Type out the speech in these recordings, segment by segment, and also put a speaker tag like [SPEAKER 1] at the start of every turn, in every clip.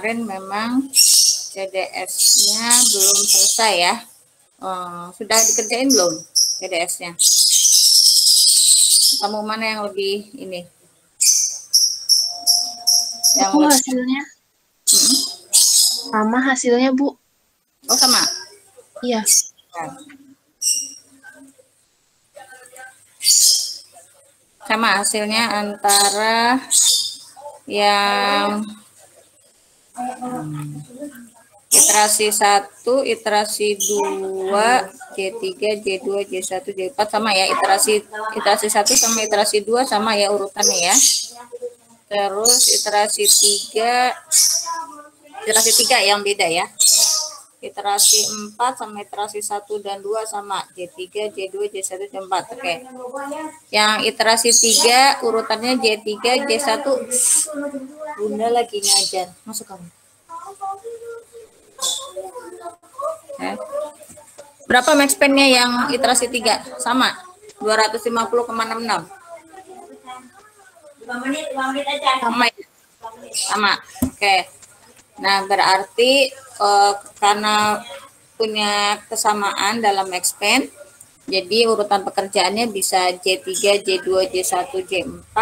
[SPEAKER 1] kemarin memang CDS-nya belum selesai ya. Sudah dikerjain belum CDS-nya? Kamu mana yang lebih ini? Yang
[SPEAKER 2] lebih... hasilnya sama hasilnya, Bu.
[SPEAKER 1] Oh, sama?
[SPEAKER 2] Iya.
[SPEAKER 1] Sama hasilnya antara yang iterasi 1, iterasi 2, J3, J2, J1, J4 sama ya. Iterasi 1 sama iterasi 2 sama ya urutannya ya. Terus iterasi 3 yang beda ya. Iterasi 4 sama iterasi 1 dan 2 sama. J3, J2, J1, J4. Oke. Yang iterasi 3 urutannya J3, J1. Bunda lagi ngajar. Masuk kamu. Berapa max pen-nya yang iterasi 3? Sama. 250,66. 5 menit aja. Sama. Oke. Nah, berarti karena punya kesamaan dalam max pen, jadi urutan pekerjaannya bisa J3, J2, J1, J4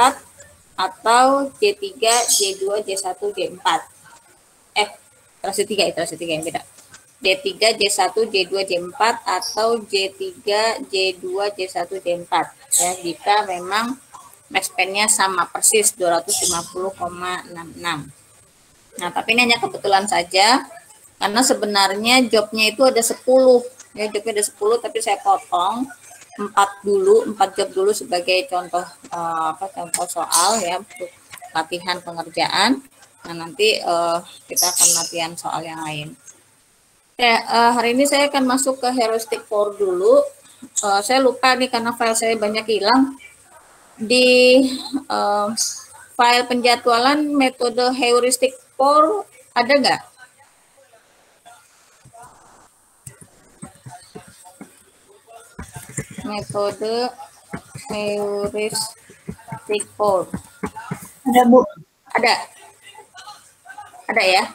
[SPEAKER 1] atau J3, J2, J1, J4. Iterasi 3 yang beda. J3, J1, J2, J4 atau J3, J2, J1, J4 ya, jika memang max pen-nya sama persis 250,66. Nah, tapi ini hanya kebetulan saja karena sebenarnya jobnya itu ada 10 ya, jobnya ada 10 tapi saya potong 4 job dulu sebagai contoh contoh soal ya untuk latihan pengerjaan. Nah, nanti kita akan latihan soal yang lain. Hari ini saya akan masuk ke heuristic for dulu. Saya lupa nih karena file saya banyak hilang. Di file penjadwalan metode heuristic for ada nggak? Metode heuristic for.
[SPEAKER 2] Ada, Bu.
[SPEAKER 1] Ada ya?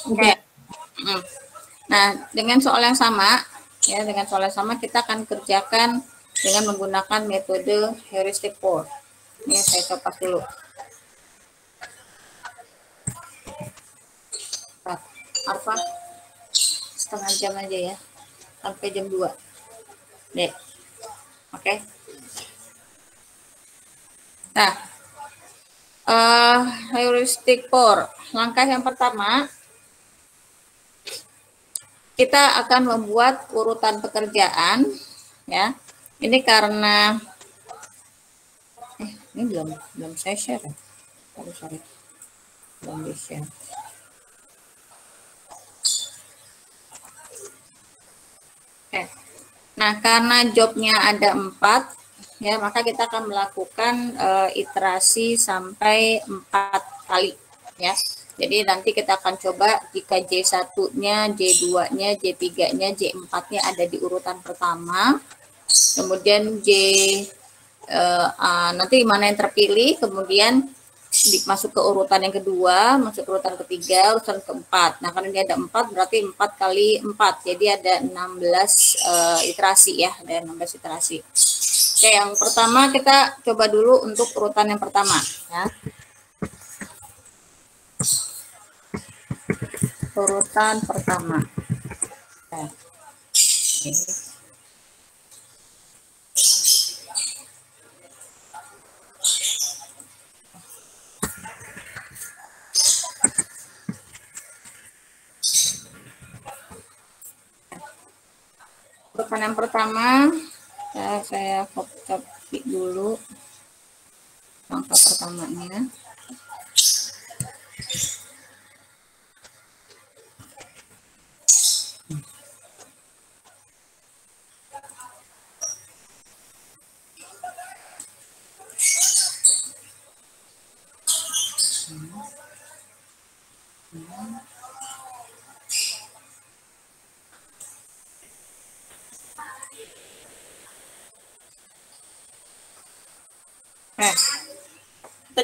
[SPEAKER 1] Oke. Nah, dengan soal yang sama, ya, kita akan kerjakan dengan menggunakan metode heuristic for. Ini saya coba dulu. Apa? Setengah jam aja ya, sampai jam 2. Deh. Oke. Nah, heuristic for. Langkah yang pertama, kita akan membuat urutan pekerjaan ya. Ini karena ini belum saya share ya. Sorry. Belum di share. Oke. Nah, karena jobnya ada 4 ya, maka kita akan melakukan iterasi sampai 4 kali ya. Jadi nanti kita akan coba jika J1-nya, J2-nya, J3-nya, J4-nya ada di urutan pertama, kemudian nanti mana yang terpilih, kemudian masuk ke urutan yang kedua, masuk ke urutan ketiga, urutan keempat. Nah, karena ini ada 4, berarti 4 kali 4. Jadi ada 16 iterasi ya, ada 16 iterasi. Oke, yang pertama kita coba dulu untuk urutan yang pertama ya. Urutan pertama. Urutan yang pertama, saya copy dulu langkah pertamanya.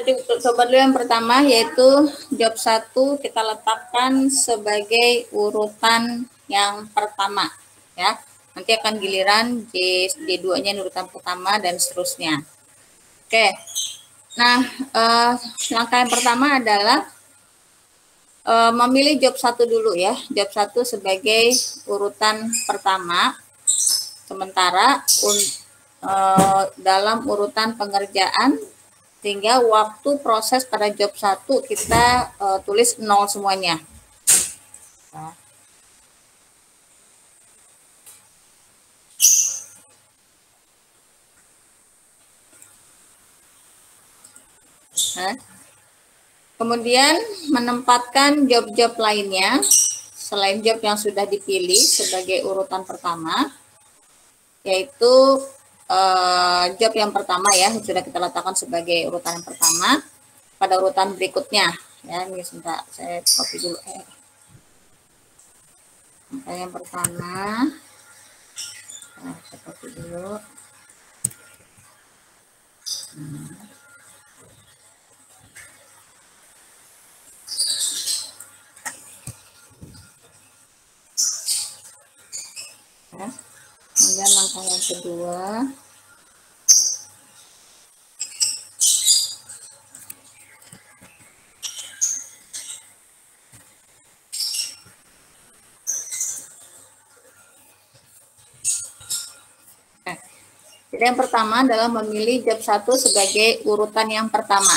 [SPEAKER 1] kita coba dulu yang pertama, yaitu job 1 kita letakkan sebagai urutan yang pertama, ya. Nanti akan giliran D2-nya urutan pertama dan seterusnya. Oke. Nah, langkah yang pertama adalah memilih job 1 dulu ya. Job 1 sebagai urutan pertama. Sementara dalam urutan pengerjaan, sehingga waktu proses pada job 1 kita tulis 0 semuanya. Nah, kemudian menempatkan job-job lainnya selain job yang sudah dipilih sebagai urutan pertama, yaitu job yang pertama ya, sudah kita letakkan sebagai urutan yang pertama pada urutan berikutnya. Ya, ini sebentar saya copy dulu. Yang pertama, nah, saya copy dulu. Ya. Kemudian langkah yang kedua, jadi yang pertama adalah memilih job 1 sebagai urutan yang pertama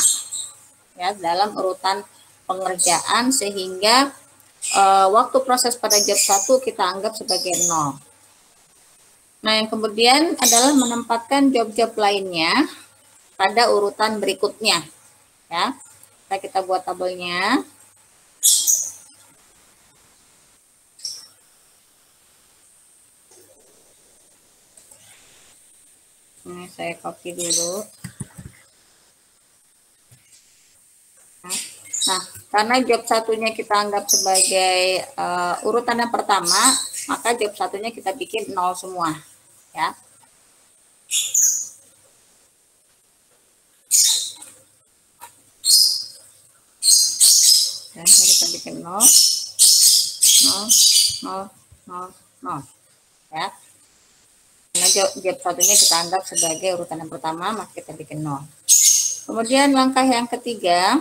[SPEAKER 1] ya dalam urutan pengerjaan, sehingga waktu proses pada job 1 kita anggap sebagai 0. Nah, yang kemudian adalah menempatkan job-job lainnya pada urutan berikutnya ya. Kita buat tabelnya. Ini saya copy dulu. Nah, karena job 1-nya kita anggap sebagai urutan yang pertama, maka job 1-nya kita bikin 0 semua ya. Dan kita bikin 0 0 0 0 0 ya. Karena job 1-nya kita anggap sebagai urutan yang pertama, maka kita bikin 0. Kemudian langkah yang ketiga,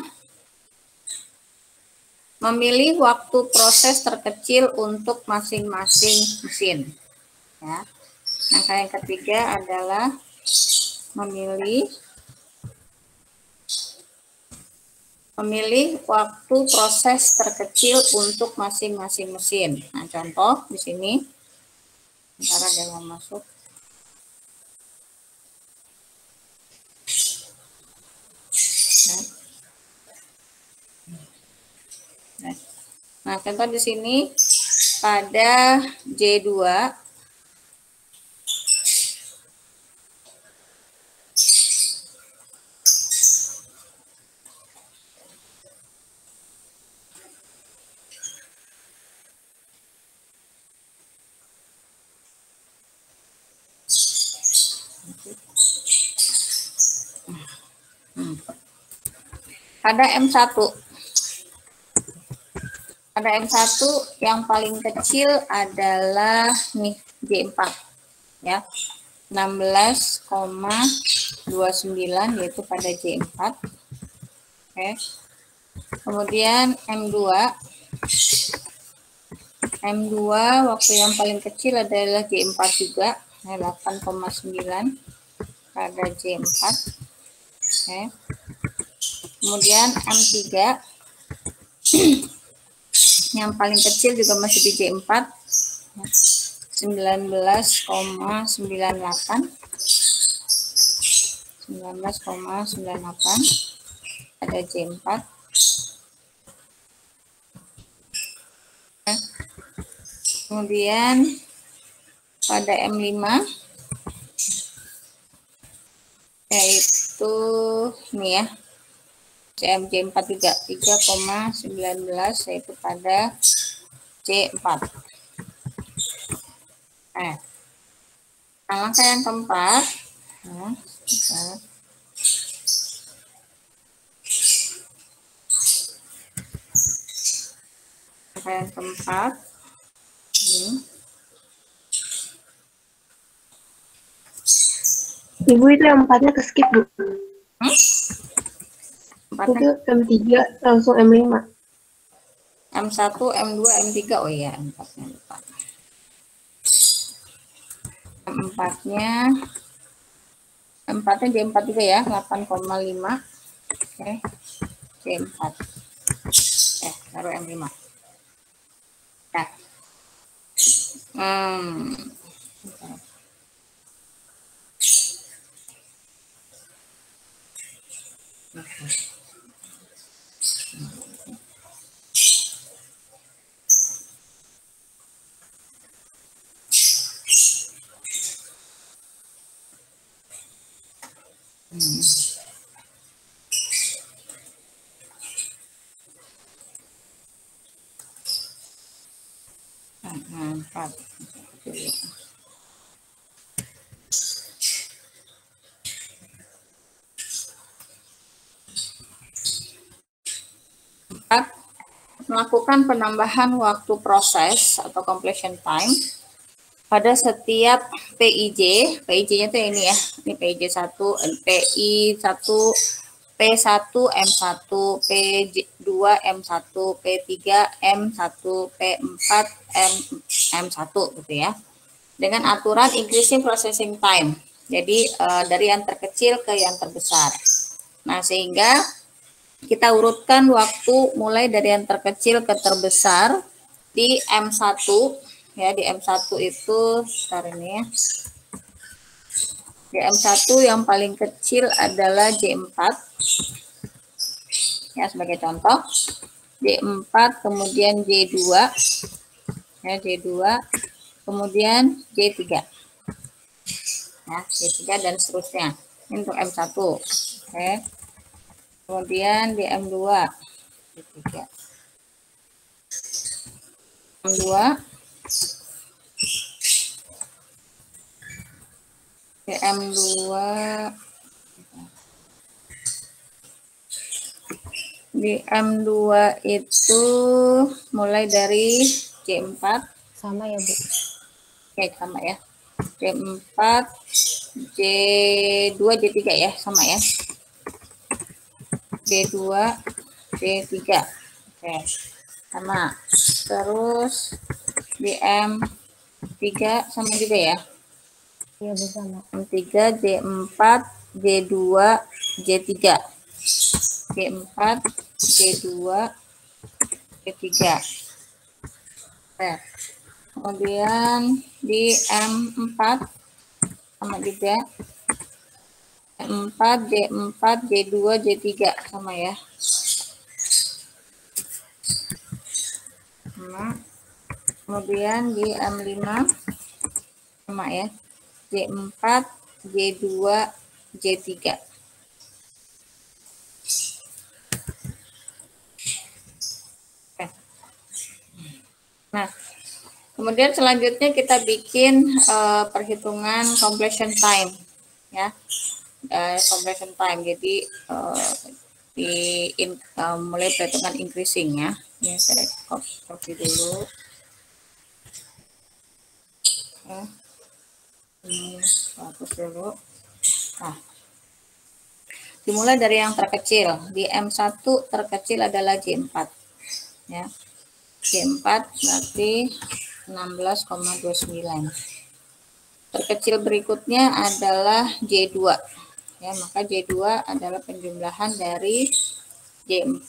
[SPEAKER 1] memilih waktu proses terkecil untuk masing-masing mesin. Ya. Langkah yang ketiga adalah memilih waktu proses terkecil untuk masing-masing mesin. Nah, contoh di sini, ntar ada yang masuk. Nah, contoh di sini pada J2 ada M1. Pada M1 yang paling kecil adalah nih J4 ya. 16,29 yaitu pada J4. Oke. Kemudian M2 waktu yang paling kecil adalah J4 juga, 8,9 pada J4. Oke. Kemudian M3 yang paling kecil juga masih di J4, 19,98 ada J4. Kemudian pada M5 yaitu ini ya, J4 juga 3,19 yaitu pada J4. Nah, langkah yang keempat, Yang keempat ini.
[SPEAKER 2] Ibu itu yang 4-nya ke skip, Bu.
[SPEAKER 1] Empatnya
[SPEAKER 2] Itu M3 langsung M5.
[SPEAKER 1] M1, M2, M3. Oh iya, M4-nya lupa. M4-nya J4 juga ya, 8,5. Oke. J4. Baru M5. Nah. Empat. Melakukan penambahan waktu proses atau completion time pada setiap PIJ. PIJ-nya tuh ini ya. Ini PIJ 1, PI 1, P1 M1, P2 M1, P3 M1, P4 M1 gitu ya. Dengan aturan increasing processing time. Jadi dari yang terkecil ke yang terbesar. Nah, sehingga kita urutkan waktu mulai dari yang terkecil ke terbesar di M1 ya, di M1 itu sekarang ini ya. Di M1 yang paling kecil adalah J4 ya, sebagai contoh. J4 kemudian J2 ya, J2 kemudian J3 ya, J3 dan seterusnya. Ini untuk M1. Oke. Kemudian di M2 J3 M2 di M2 di M2 itu mulai dari J4
[SPEAKER 3] sama ya Bu.
[SPEAKER 1] Oke, sama ya. J4 J2 J3 ya, sama ya. J2 J3 oke, sama. Terus di M3 sama juga ya.
[SPEAKER 3] Iya Bu, sama.
[SPEAKER 1] M3 J4 J2 J3 J4 J2 J3. Kemudian di M4 sama juga. M4 J4 J2 J3 sama ya. Sama. Kemudian di M5 sama ya. J4 J2 J3. Nah, kemudian selanjutnya kita bikin perhitungan completion time ya. Completion time. Jadi mulai perhitungan increasing ya. Ya, saya copy dulu. Ini hapus dulu. Nah, dimulai dari yang terkecil. Di M1 terkecil adalah J4 ya. J4 berarti 16,29. Terkecil berikutnya adalah J2 ya, maka J2 adalah penjumlahan dari J4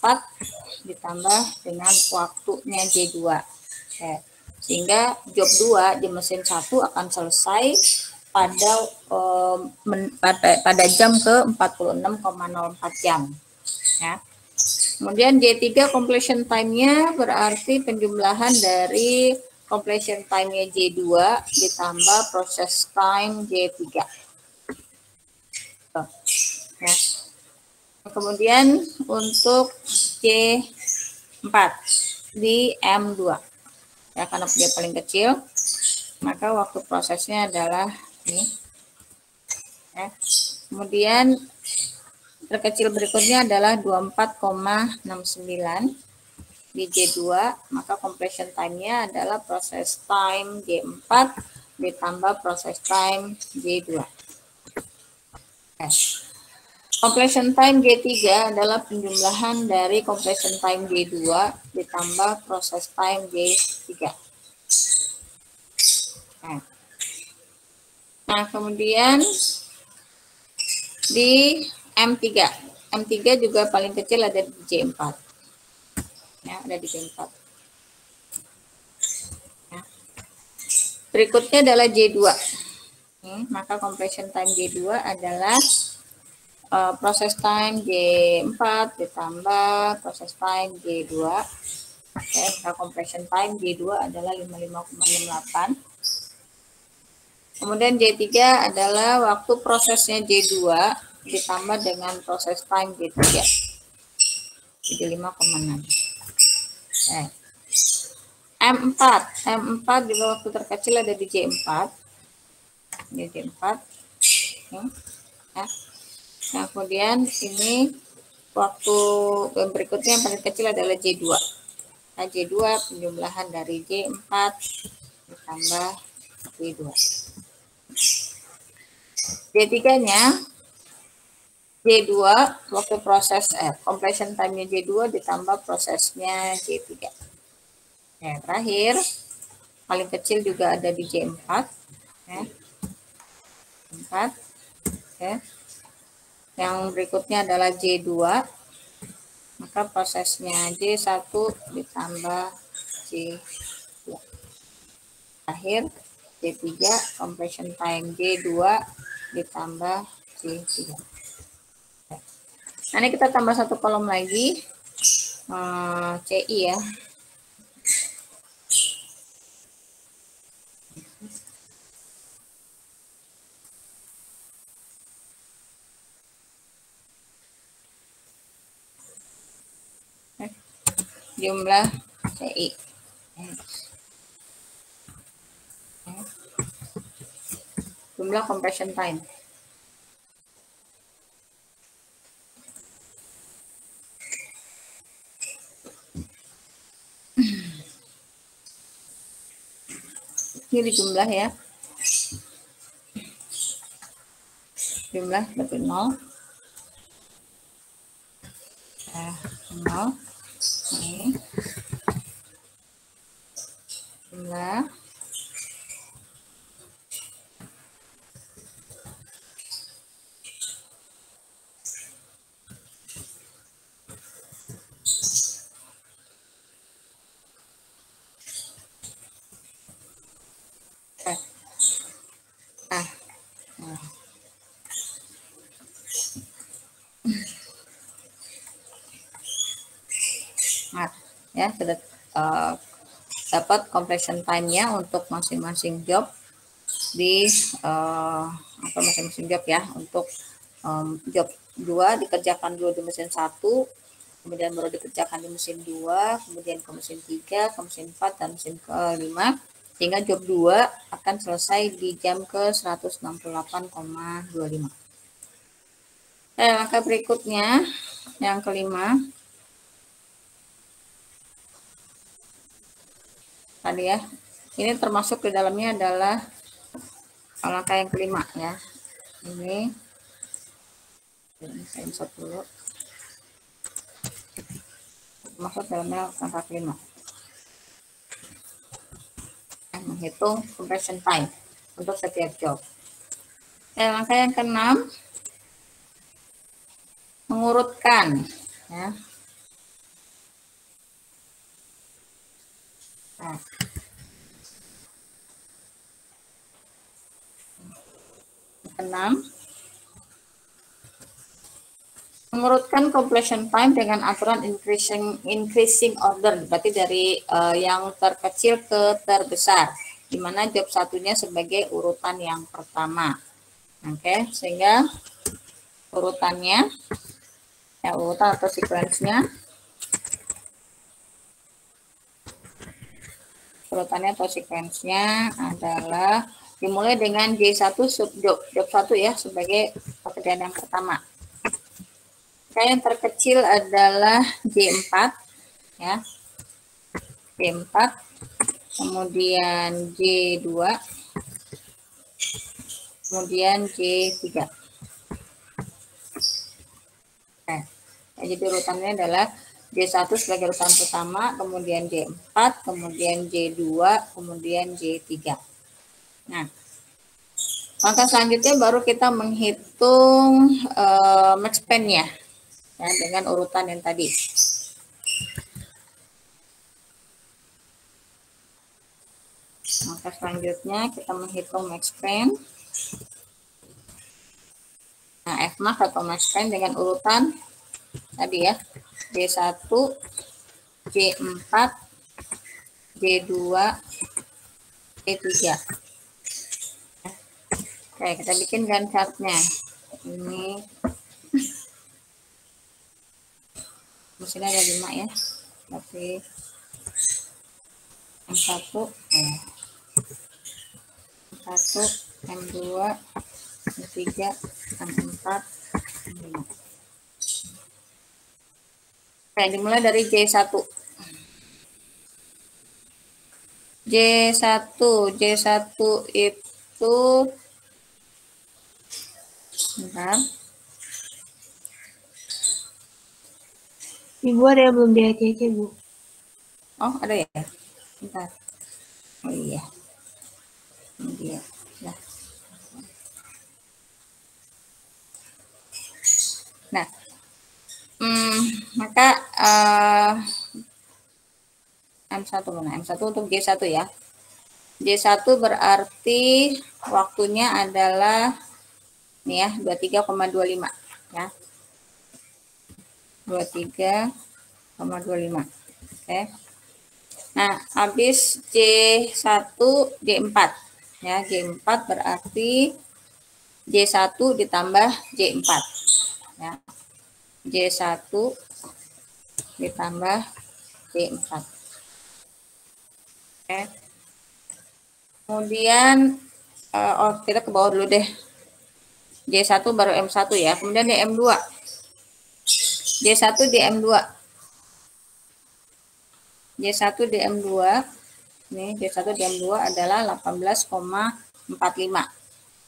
[SPEAKER 1] ditambah dengan waktunya J2 ya. Sehingga job 2 di mesin 1 akan selesai pada jam ke 46,04 jam ya. Kemudian J3 completion time-nya berarti penjumlahan dari completion time-nya J2 ditambah process time J3. Ya. Kemudian untuk J4 di M2 ya, karena dia paling kecil maka waktu prosesnya adalah ini ya. Kemudian terkecil berikutnya adalah 24,69 di J2, maka completion time-nya adalah proses time J4 ditambah proses time J2. Completion time J3 adalah penjumlahan dari completion time J2 ditambah proses time J3. Nah, kemudian di M3. M3 juga paling kecil ada di J4. Ya, ada di J4. Ya. Berikutnya adalah J2. Maka completion time J2 adalah proses time J4 ditambah proses time J2. Oke, maka completion time J2 adalah 55,68. Kemudian J3 adalah waktu prosesnya J2 ditambah dengan proses time J3. Jadi 5,6. M4. M4 juga waktu terkecil ada di J4. Di J4. Ya. Nah, kemudian ini waktu berikutnya yang paling kecil adalah J2. Nah, J2 penjumlahan dari J4 ditambah J2. J3-nya J2 waktu proses completion time-nya J2 ditambah prosesnya J3. Ya, terakhir paling kecil juga ada di J4. Ya. 4. Ya. Yang berikutnya adalah J2. Maka prosesnya J1 ditambah J2. Terakhir J3 completion time J2 ditambah J3. Nah, ini kita tambah satu kolom lagi, CI ya. Jumlah CI. Jumlah compression time. Ini jumlah ya. Jumlah berarti 0. 0. Ini. Jumlah. Nah, ya sudah dapat completion time-nya untuk masing-masing job di masing-masing job ya. Untuk job 2 dikerjakan dulu di mesin 1, kemudian baru dikerjakan di mesin 2, kemudian ke mesin 3, ke mesin 4 dan mesin ke-5, sehingga job 2 akan selesai di jam ke 168,25. Maka berikutnya yang kelima tadi ya, ini termasuk di dalamnya adalah langkah yang kelima ya. Ini saya insert dulu, termasuk dalamnya langkah kelima, menghitung compression time untuk setiap job. Langkah yang keenam, mengurutkan ya. Nah, keenam, mengurutkan completion time dengan aturan increasing order, berarti dari yang terkecil ke terbesar, di mana job satunya sebagai urutan yang pertama. Oke, sehingga urutannya ya, urutan atau sequence-nya, urutannya atau sequence-nya adalah dimulai dengan J1 job 1 ya sebagai pekerjaan yang pertama. Yang terkecil adalah J4 ya. J4, kemudian J2, kemudian J3. Nah, jadi urutannya adalah J1 sebagai urutan pertama, kemudian J4, kemudian J2, kemudian J3. Nah, maka selanjutnya baru kita menghitung max span-nya ya, dengan urutan yang tadi. Maka selanjutnya kita menghitung max span. Nah, Fmax atau max span dengan urutan tadi ya, J1, J4, J2, J3. Oke, kita bikin gan chartnya. Ini mesinnya ada 5 ya, tapi M1, M1, M2, M3, M4, M5. Oke, dimulai dari J1. J1 itu bentar.
[SPEAKER 2] Ibu ada yang belum di-ACC, Bu.
[SPEAKER 1] Oh, ada ya? Bentar. Oh iya. Ini dia. Nah, maka M1 mana? M1 untuk J1 ya. J1 berarti waktunya adalah ini ya, 23,25 ya. 23,25. Oke. Nah, habis J1 J4 ya. J4 berarti J1 ditambah J4 ya. J1 ditambah J4. Oke. Kemudian kita ke bawah dulu deh. J1 baru M1 ya. Kemudian di M2. J1 di M2. J1 di M2. Nih, J1 di M2 adalah 18,45.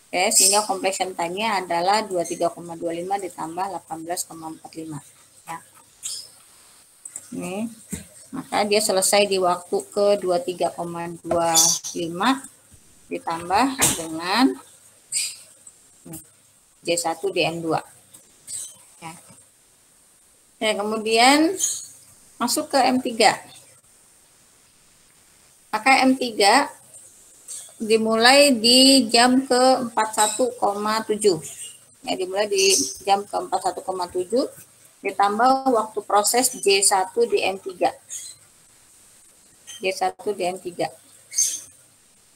[SPEAKER 1] Oke, sehingga completion time-nya adalah 23,25 ditambah 18,45 ya. Nih, maka dia selesai di waktu ke 23,25 ditambah dengan J1 di M2 ya. Ya, kemudian masuk ke M3. Maka M3 dimulai di jam ke 41,7 ya, dimulai di jam ke 41,7 ditambah waktu proses J1 di M3. J1 di M3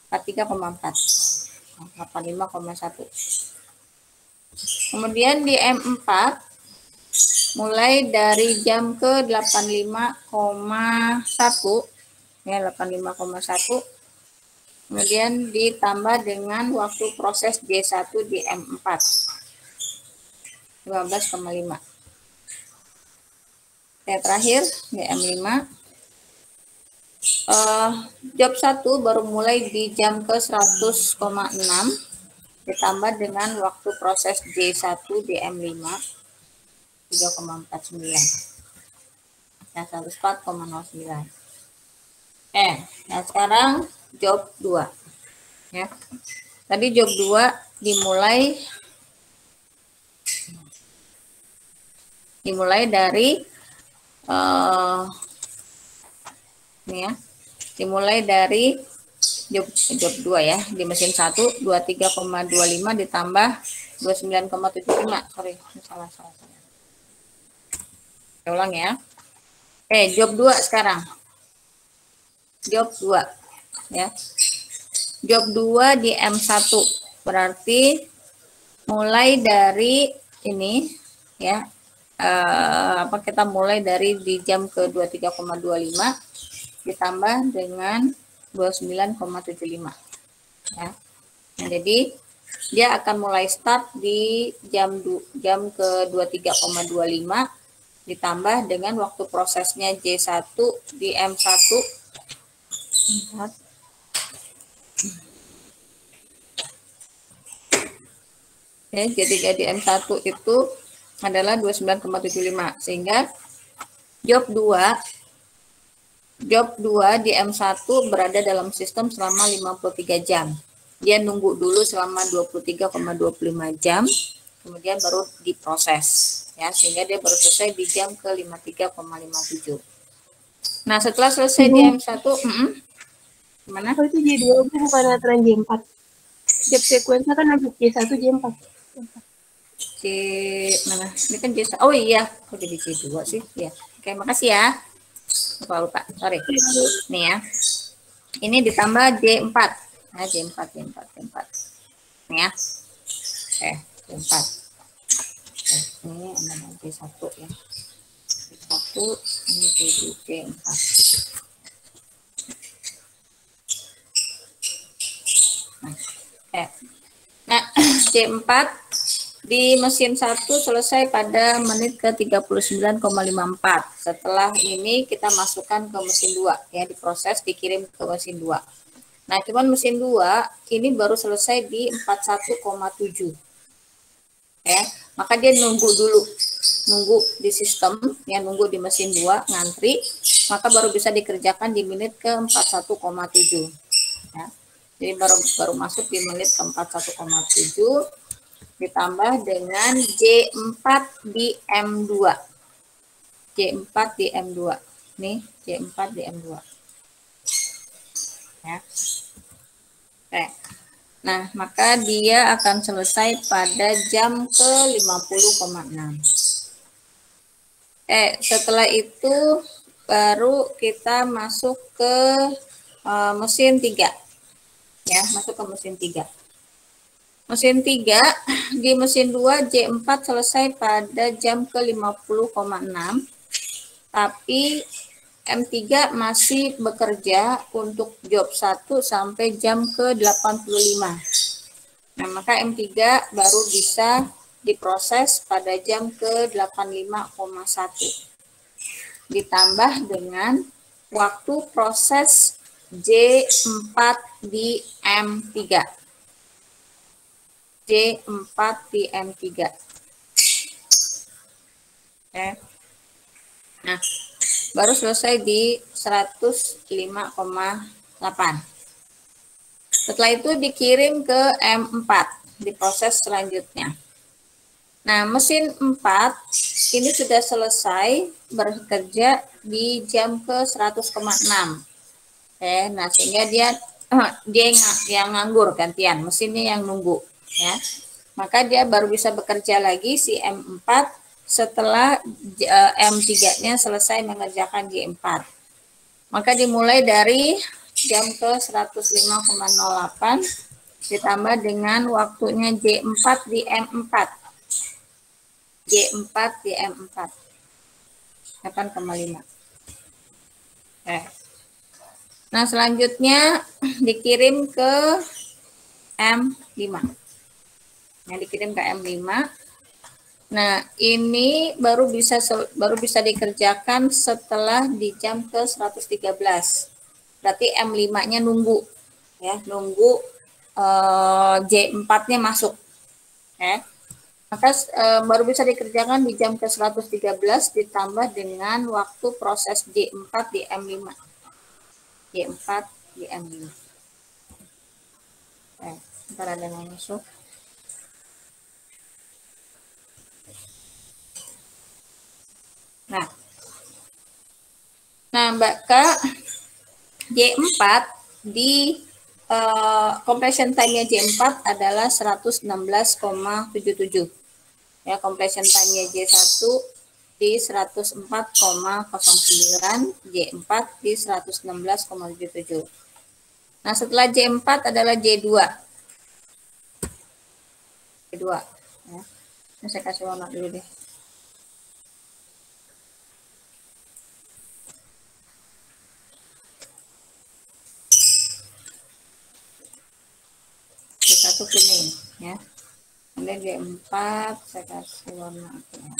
[SPEAKER 1] 43,4 85,1. Kemudian di M4 mulai dari jam ke 85,1 ya, 85,1, kemudian ditambah dengan waktu proses J1 di M4 15,5. Ya, terakhir di M5 job 1 baru mulai di jam ke 100,6 ditambah dengan waktu proses J1 di M5 3,49 ya, 104,09. Nah sekarang job 2 ya. Tadi job 2 dimulai dari ini ya. Dimulai dari job 2 ya, di mesin 1 23,25 ditambah 29,75. Sorry, salah. Saya ulang ya. Job 2 sekarang. Job 2 ya. Job 2 di M1 berarti mulai dari ini ya. Kita mulai dari di jam ke 23,25 ditambah dengan 29,75 ya. Nah, jadi dia akan mulai start di jam ke 23,25 ditambah dengan waktu prosesnya J1 di M1 Lihat. Ya, jadi M1 itu adalah 29,75 sehingga job 2 di M1 berada dalam sistem selama 53 jam. Dia nunggu dulu selama 23,25 jam, kemudian baru diproses. Ya, sehingga dia baru selesai di jam ke 53,57. Nah, setelah selesai di M1, gimana?
[SPEAKER 2] Oh, itu J2 Bu, bukan aturan J4. Job sequence kan ada J1, J4.
[SPEAKER 1] C mana? Ini kan J1. Oh iya, kok jadi J2 sih? Ya. Oke, makasih ya. Lupa. Sorry. Nih ya. Ini ditambah J4. Nah, J4. Nih ya. Oke, J4. Ini ada J1 ya. J1, ini J4. Nah, J4 di mesin 1 selesai pada menit ke 39,54. Setelah ini kita masukkan ke mesin 2 ya, diproses dikirim ke mesin 2. Nah, cuman mesin 2 ini baru selesai di 41,7. Ya, maka dia nunggu dulu. Nunggu di sistem, ya nunggu di mesin 2 ngantri, maka baru bisa dikerjakan di menit ke 41,7. Ya. Jadi baru masuk di menit ke 41,7 ditambah dengan J4 di M2. J4 di M2. Nih, J4 di M2. Ya. Oke. Nah, maka dia akan selesai pada jam ke 50,6. Setelah itu baru kita masuk ke mesin 3. Ya, masuk ke mesin 3. Mesin 3 di mesin 2 J4 selesai pada jam ke 50,6. Tapi M3 masih bekerja untuk job 1 sampai jam ke 85. Nah, maka M3 baru bisa diproses pada jam ke 85,1. Ditambah dengan waktu proses J4 di M3. J4 di M3. Oke. Nah, baru selesai di 105,8. Setelah itu dikirim ke M4, diproses selanjutnya. Nah, mesin 4 ini sudah selesai bekerja di jam ke 100,6. Nah sehingga dia yang nganggur gantian, mesinnya yang nunggu ya. Maka dia baru bisa bekerja lagi si M4 setelah M3-nya selesai mengerjakan J4. Maka dimulai dari jam ke 105,08 ditambah dengan waktunya J4 di M4. J4 di M4. 8,5. Nah, selanjutnya dikirim ke M5. Yang dikirim ke M5. Nah, ini baru bisa dikerjakan setelah di jam ke 113. Berarti M5-nya nunggu ya, nunggu J4-nya masuk. Ya. Maka baru bisa dikerjakan di jam ke 113 ditambah dengan waktu proses J4 di M5. J4 di M5. Ntar ada yang masuk. Nah, Mbak Kak, J4 di compression time-nya J4 adalah 116,77. Ya, compression time-nya J1 di 104,09, J4 di 116,77. Nah, setelah J4 adalah J2. J2 ya. Ini saya kasih warna dulu deh. J1 kuning ya. Kemudian J4 saya kasih warna kuning.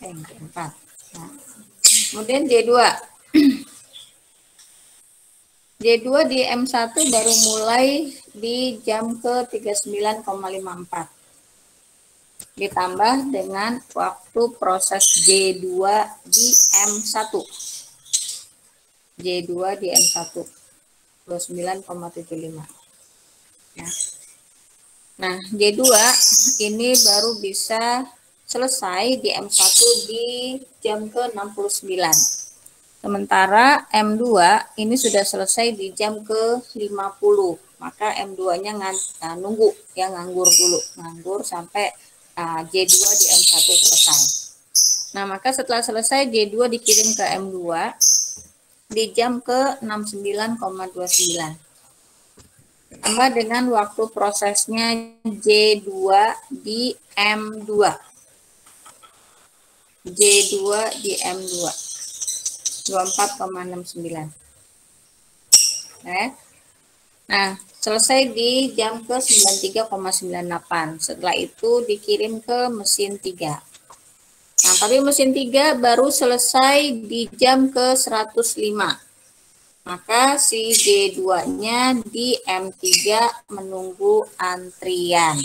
[SPEAKER 1] J4. Nah, kemudian J2. J2 di M1 baru mulai di jam ke 39,54. Ditambah dengan waktu proses J2 di M1. J2 di M1 29,75. Ya. Nah, J2 ini baru bisa selesai di M1 di jam ke 69. Sementara M2 ini sudah selesai di jam ke 50. Maka M2-nya nunggu ya, nganggur dulu, nganggur sampai J2 di M1 selesai. Nah, maka setelah selesai J2 dikirim ke M2 di jam ke 69,29. Tambah dengan waktu prosesnya J2 di M2. J2 di M2. 24,69. Nah, selesai di jam ke 93,98. Setelah itu dikirim ke mesin 3. Nah, tapi mesin 3 baru selesai di jam ke 105. Maka si J2-nya di M3 menunggu antrian.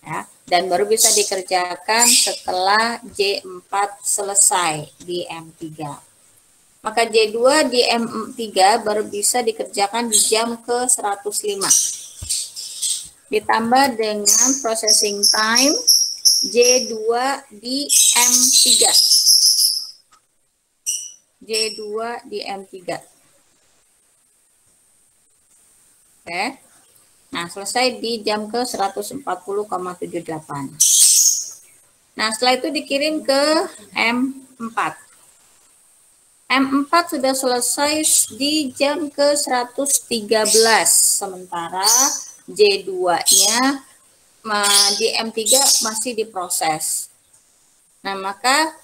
[SPEAKER 1] Ya, dan baru bisa dikerjakan setelah J4 selesai di M3. Maka J2 di M3 baru bisa dikerjakan di jam ke 105. Ditambah dengan processing time J2 di M3. J2 di M3. Oke. Nah, selesai di jam ke 140,78. Nah, setelah itu dikirim ke M4. M4 sudah selesai di jam ke 113. Sementara J2-nya di M3 masih diproses. Nah, maka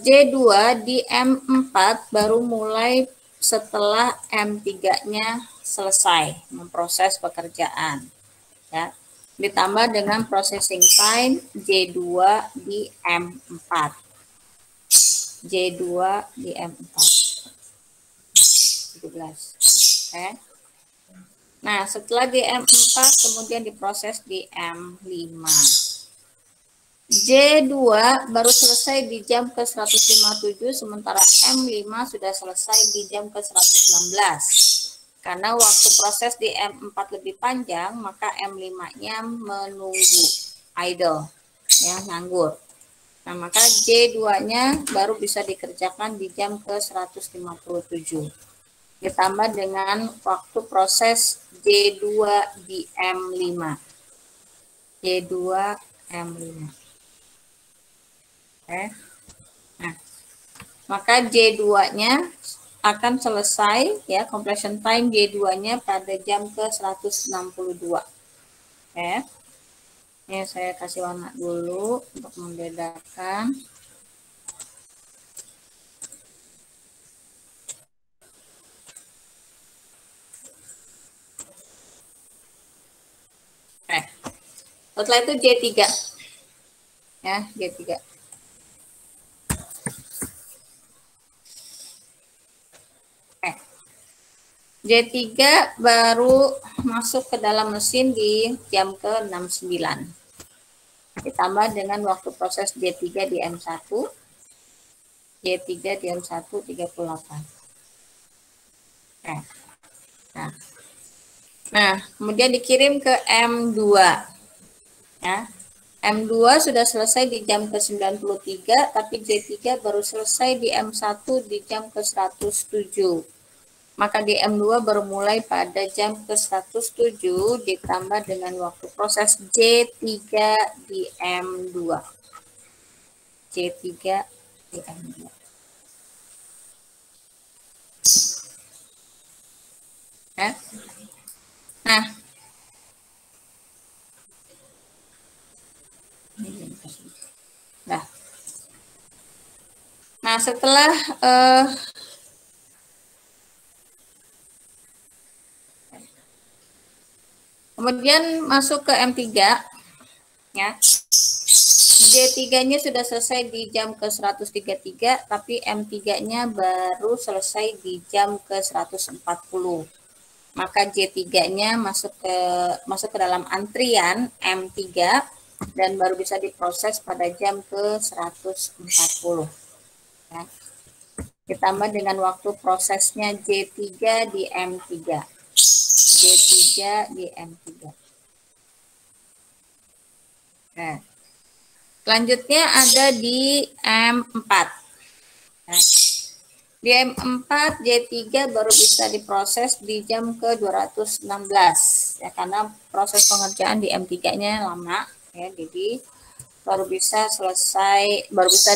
[SPEAKER 1] J2 di M4 baru mulai setelah M3-nya selesai memproses pekerjaan. Ya. Ditambah dengan processing time J2 di M4. J2 di M4. 17. Oke. Nah, setelah di M4 kemudian diproses di M5. J2 baru selesai di jam ke 157, sementara M5 sudah selesai di jam ke 116. Karena waktu proses di M4 lebih panjang, maka M5-nya menunggu idle, ya, nganggur. Nah, maka J2-nya baru bisa dikerjakan di jam ke 157. Ditambah dengan waktu proses J2 di M5. J2 M5. Oke. Nah, maka J2-nya akan selesai ya, completion time J2-nya pada jam ke 162. Oke. Ini saya kasih warna dulu untuk membedakan. Oke. Setelah itu J3. Ya, J3. J3 baru masuk ke dalam mesin di jam ke 69. Ditambah dengan waktu proses J3 di M1. J3 di M1 38. Nah, kemudian dikirim ke M2. Ya. M2 sudah selesai di jam ke 93, tapi J3 baru selesai di M1 di jam ke 107. Maka di M2 baru mulai pada jam ke 107 ditambah dengan waktu proses J3 di M2. J3 di M2. Ya. Nah, setelah kemudian masuk ke M3, ya. J3-nya sudah selesai di jam ke 133, tapi M3-nya baru selesai di jam ke 140. Maka J3-nya masuk ke dalam antrian M3 dan baru bisa diproses pada jam ke 140. Ya. Ditambah dengan waktu prosesnya J3 di M3. J3 di M3. Nah, selanjutnya ada di M4. Nah, di M4 J3 baru bisa diproses di jam ke 216 ya, karena proses pengerjaan di M3-nya lama ya, jadi baru bisa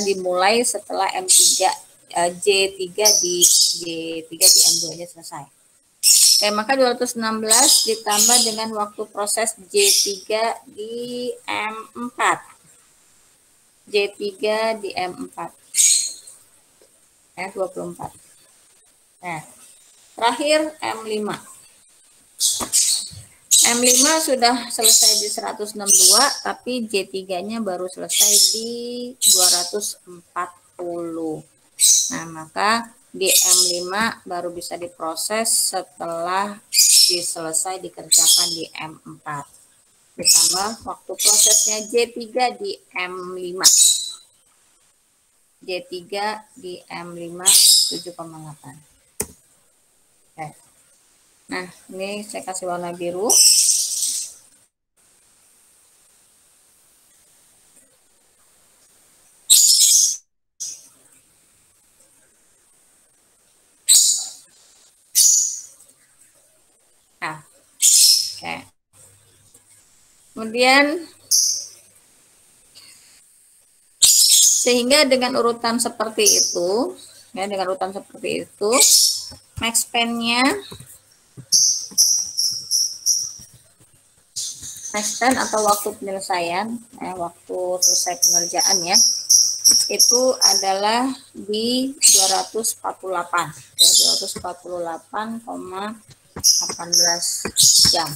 [SPEAKER 1] dimulai setelah J3 di M2-nya selesai. Oke, maka 216 ditambah dengan waktu proses J3 di M4. J3 di M4. Ya, 24. Nah, terakhir M5. M5 sudah selesai di 162, tapi J3-nya baru selesai di 240. Nah, maka di M5 baru bisa diproses setelah selesai dikerjakan di M4. Ditambah waktu prosesnya J3 di M5. J3 di M5 7,8. Oke. Nah, ini saya kasih warna biru. Nah, oke. Kemudian sehingga dengan urutan seperti itu, ya, max span-nya atau waktu penyelesaian, waktu selesai pengerjaan ya, itu adalah di 248, ya, 248,18 jam.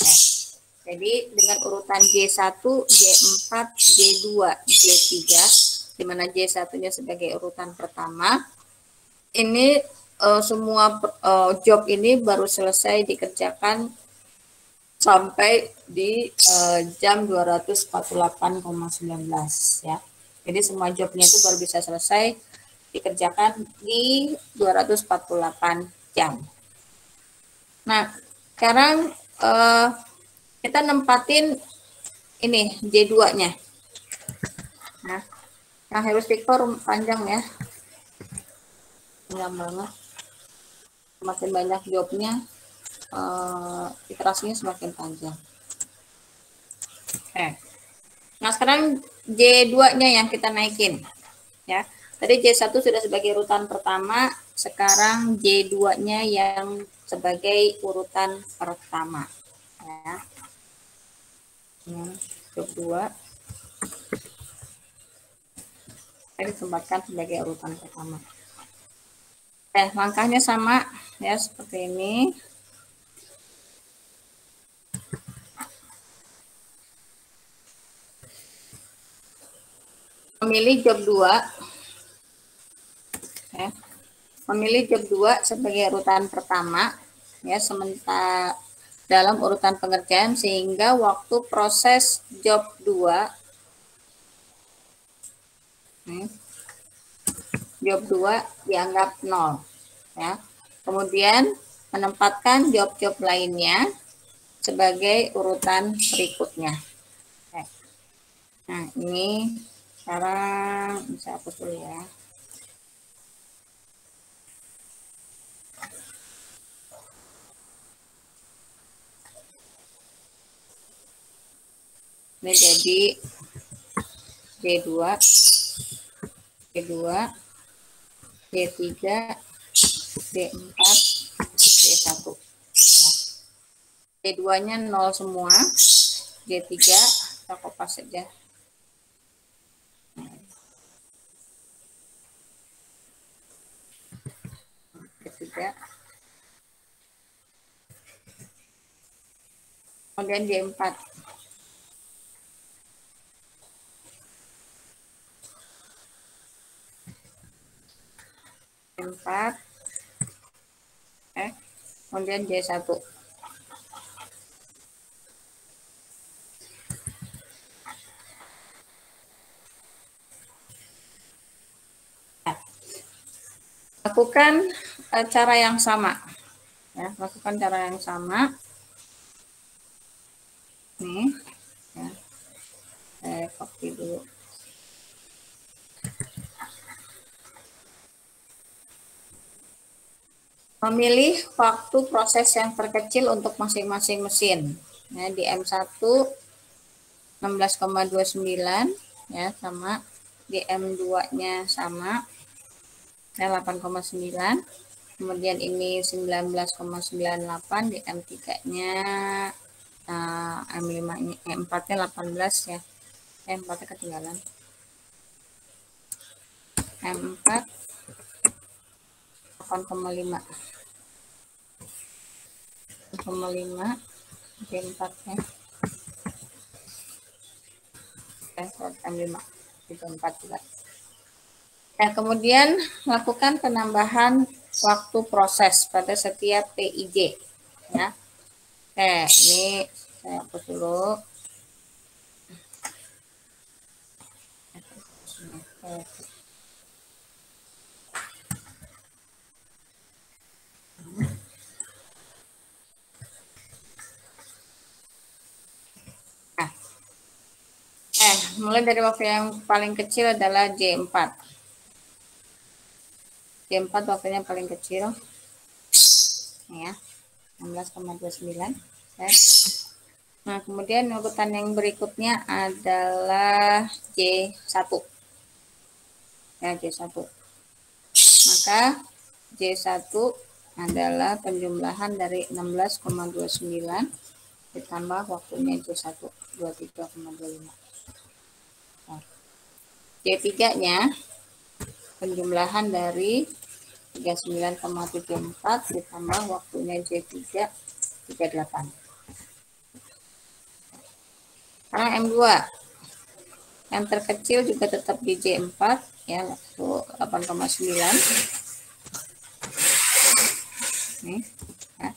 [SPEAKER 1] Ya. Jadi dengan urutan J1, J4, J2, J3, di mana J1-nya sebagai urutan pertama, ini semua job ini baru selesai dikerjakan sampai di jam 248,19 ya. Jadi semua jobnya itu baru bisa selesai dikerjakan di 248 jam. Nah, sekarang kita nempatin ini J2-nya. Nah, Heru Victor panjang ya. Panjang banget. Semakin banyak jobnya, iterasinya semakin panjang. Oke. Nah, sekarang J2-nya yang kita naikin. Ya. Tadi J1 sudah sebagai urutan pertama, sekarang J2-nya yang sebagai urutan pertama. Ya. Job 2. Saya ditempatkan sebagai urutan pertama. Langkahnya sama ya, seperti ini. Memilih job 2. Ya. Memilih job 2 sebagai urutan pertama ya, sementara dalam urutan pengerjaan, sehingga waktu proses job 2 job 2 dianggap 0 ya. Kemudian menempatkan job-job lainnya sebagai urutan berikutnya. Nah, ini sekarang bisa hapus dulu ya. Ini jadi J2, J2, J3, D4, D1. D2-nya 0 semua, D3 kita kopas saja. D3. Kemudian D4. 4, kemudian J1. Lakukan cara yang sama. Ya, lakukan cara yang sama. Nih, ya. Saya copy dulu. Memilih waktu proses yang terkecil untuk masing-masing mesin. Ya, di M1 16,29 ya sama, di M2-nya sama ya 8,9. Kemudian ini 19,98, di M3-nya M5-nya M4-nya 18 ya. M4-nya ketinggalan. M4 8,5. 8,5 M4-nya. M5 itu 4 juga. Nah, kemudian lakukan penambahan waktu proses pada setiap PIJ ya. Ini saya hapus dulu. Mulai dari waktu yang paling kecil adalah J4. J4 waktunya paling kecil. Ya, 16,29. Nah, kemudian urutan yang berikutnya adalah J1. Ya, J1. Maka J1 adalah penjumlahan dari 16,29 ditambah waktunya J1, 23,25. J3-nya penjumlahan dari 39,74 ditambah waktunya J3, 38. Sekarang M2. Yang terkecil juga tetap di J4 ya, waktu 8,9. Nih, ya.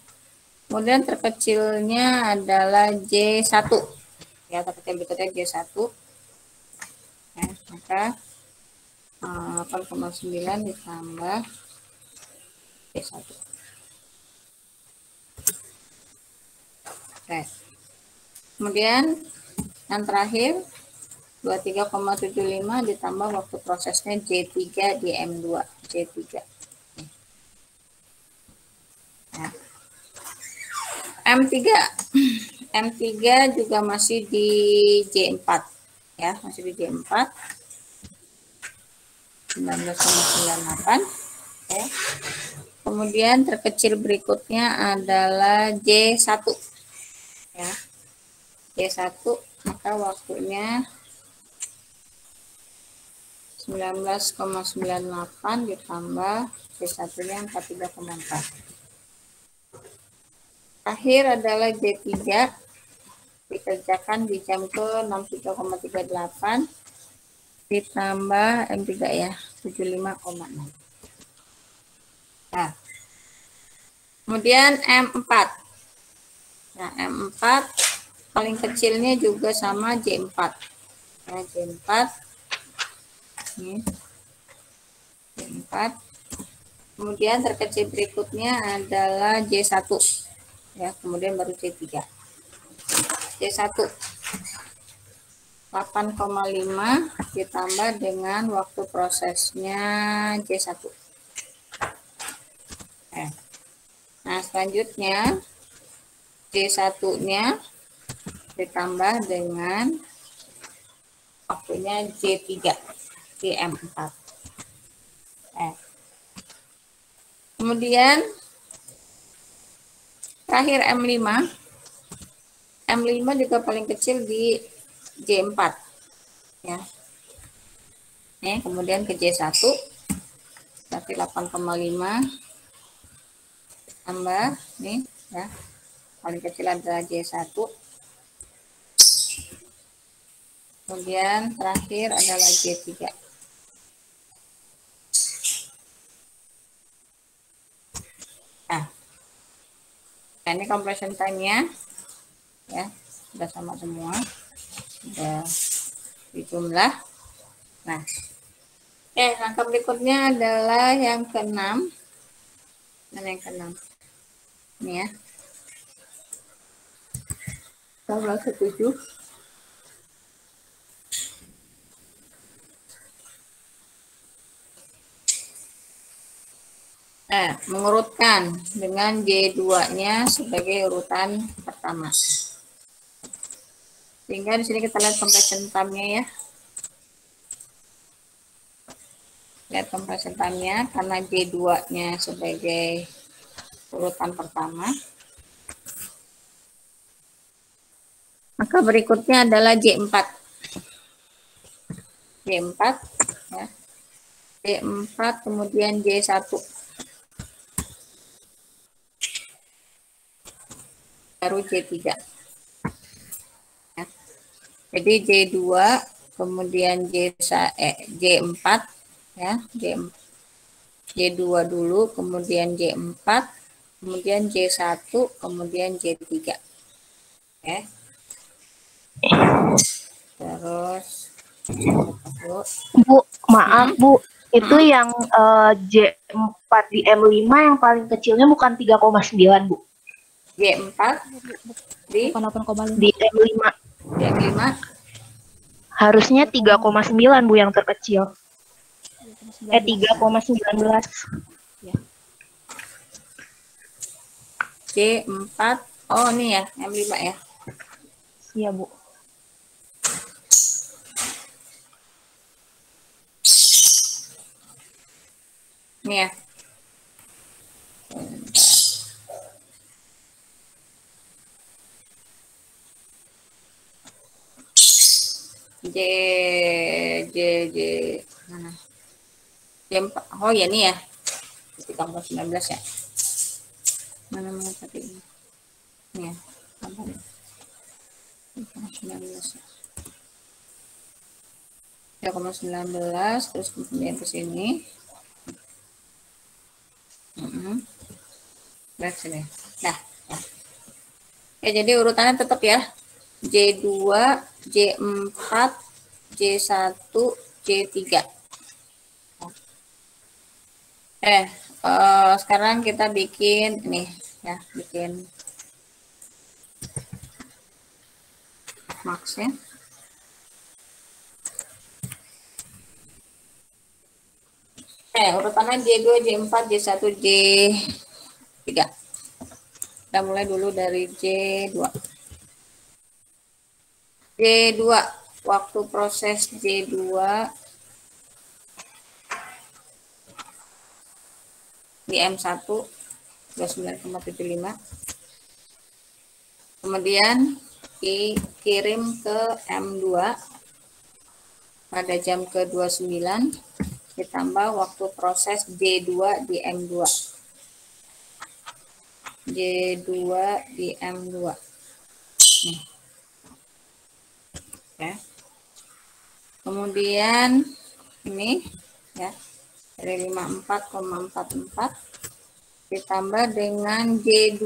[SPEAKER 1] Kemudian terkecilnya adalah J1. Ya, terkecil berikutnya J1. Ya, maka 8,9 ditambah J1. Oke. Kemudian yang terakhir 23,75 ditambah waktu prosesnya J3 di M2. J3. Nah. M3. M3 juga masih di J4. Ya, masih di J4. 19,98. Oke. Kemudian terkecil berikutnya adalah J1. Ya. J1 maka waktunya 19,98 ditambah J1-nya 43,4. Akhir adalah J3 dikerjakan di jam ke 63,38 ditambah M3 ya 75,6. Nah, kemudian M4. Nah, M4 paling kecilnya juga sama J4. Ya, J4. Ini. J4. Kemudian terkecil berikutnya adalah J1. Ya, kemudian baru J3. J1 8,5 ditambah dengan waktu prosesnya J1. Nah, selanjutnya J1-nya ditambah dengan waktunya J3 di M4. Kemudian terakhir M5. M5 juga paling kecil di J4. Ya. Nih, kemudian ke J1 berarti 8,5 tambah nih ya. Paling kecil adalah J1. Kemudian terakhir adalah J3. Nah, ini compression time-nya ya, sudah sama semua. Sudah dijumlah. Nah, langkah berikutnya adalah yang keenam. Mana yang keenam? Ini ya. Tabel 7. Mengurutkan dengan J2-nya sebagai urutan pertama. Sehingga di sini kita lihat compression time-nya ya. Lihat compression time-nya karena J2-nya sebagai urutan pertama. Maka berikutnya adalah J4. J4 ya. J4 kemudian J1. Baru J3. Ya. Jadi J2 kemudian J4 ya, J2 dulu, kemudian J4, kemudian J1, kemudian J3. Oke. Terus
[SPEAKER 2] Bu, maaf Bu, itu yang J4 di M5 yang paling kecilnya bukan 3,9 Bu.
[SPEAKER 1] J4 di
[SPEAKER 3] Bukan 8,5.
[SPEAKER 2] Di M5
[SPEAKER 1] J5
[SPEAKER 2] harusnya 3,9 Bu yang terkecil. 3,19.
[SPEAKER 1] J4. Oh, ini ya, M5 ya.
[SPEAKER 3] Iya, Bu.
[SPEAKER 1] Ini ya. J mana? J4. Oh ya, ini ya. 3,19 ya. Mana tadi ini? Ini ya. 3,19 ya. 3,19 terus kemudian ke sini. Lihat sini. Nah, ya, jadi urutannya tetap ya. J2, J4, J1, J3. Sekarang kita bikin ini ya, bikin max-nya. Urutannya J2, J4, J1, J3. Kita mulai dulu dari J2. J2, waktu proses J2 di M1 29,75. Kemudian dikirim ke M2 pada jam ke-29 ditambah waktu proses J2 di M2. J2 di M2. Nih. Ya. Kemudian ini ya, dari 54,44 ditambah dengan J2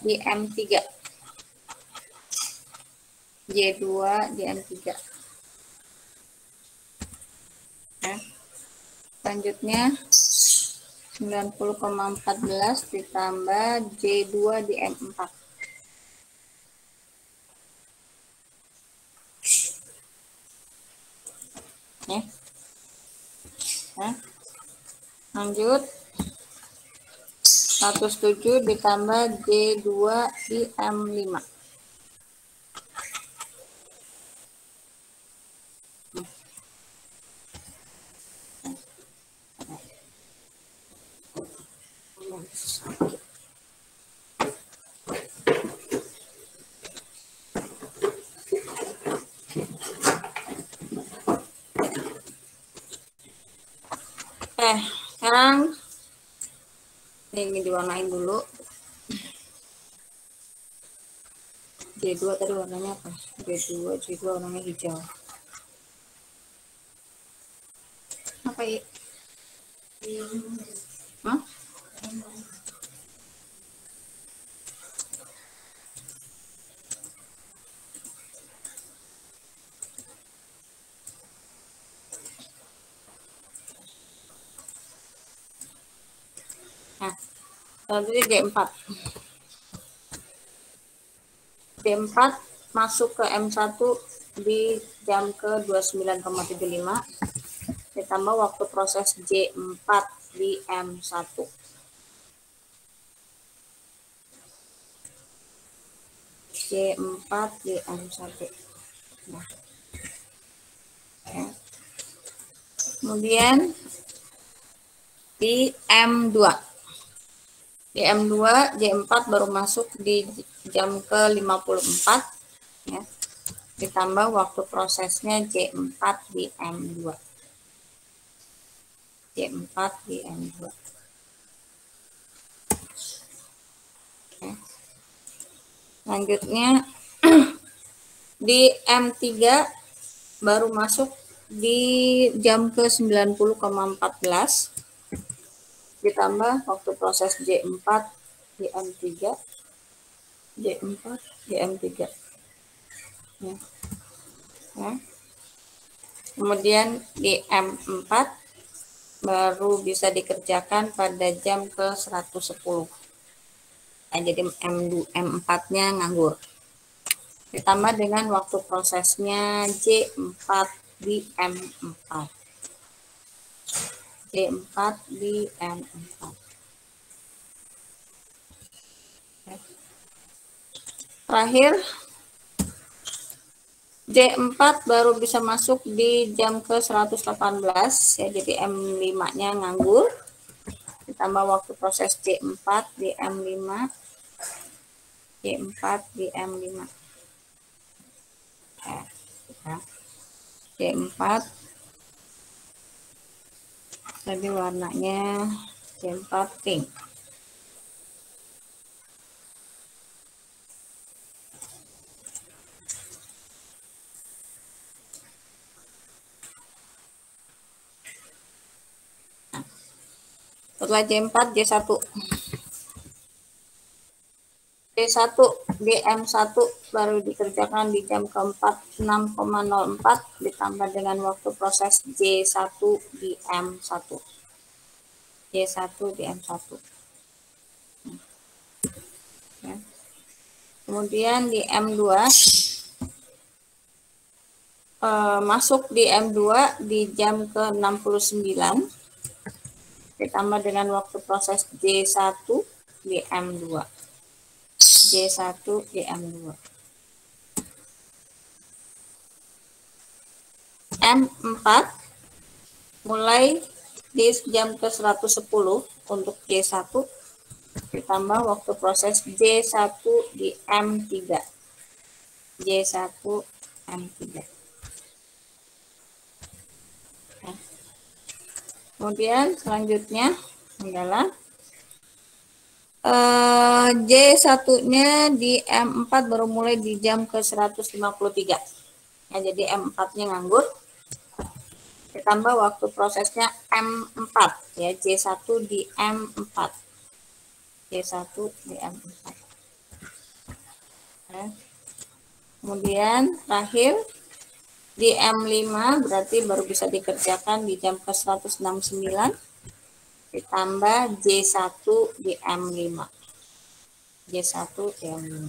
[SPEAKER 1] di M3. J2 di M3. Ya. Selanjutnya 90,14 ditambah J2 di M4. Ya. Nah, lanjut 107 ditambah J2 di M5. Sekarang ini diwarnain dulu. J2 tadi warnanya apa? J2 warnanya hijau. Apa ya? Hah? Selanjutnya J4. J4 masuk ke M1 di jam ke 29,75 ditambah waktu proses J4 di M1. J4 di M1. Nah. Ya. Kemudian di M2. Di M2 J4 baru masuk di jam ke 54 ya. Ditambah waktu prosesnya J4 di M2. J4 di M2. Oke. Selanjutnya di M3 baru masuk di jam ke 90,14 ditambah waktu proses J4 di M3. J4 di M3. Ya. Ya. Kemudian di M4 baru bisa dikerjakan pada jam ke 110. Nah, jadi M4-nya nganggur. Ditambah dengan waktu prosesnya J4 di M4. J4 di M4. Terakhir, J4 baru bisa masuk di jam ke 118 ya, jadi M5-nya nganggur. Ditambah waktu proses J4 di M5. J4 di M5. Ya. J4 tadi warnanya J4 pink. Setelah J4, J1. J1 di M1 baru dikerjakan di jam keempat 6,04 ditambah dengan waktu proses J1 di M1. J1 di M1. Ya. Kemudian di M2 masuk di M2 di jam ke 69 ditambah dengan waktu proses J1 di M2. J1 di M2. M4 mulai di jam ke 110 untuk J1 ditambah waktu proses J1 di M3. J1 M3. Kemudian selanjutnya adalah J1-nya di M4 baru mulai di jam ke 153. Ya, jadi M4-nya nganggur. Ditambah waktu prosesnya M4 ya, J1 di M4. J1 di M4. Ya. Kemudian terakhir di M5 berarti baru bisa dikerjakan di jam ke 169 ditambah J1 di M5. J1 di M5.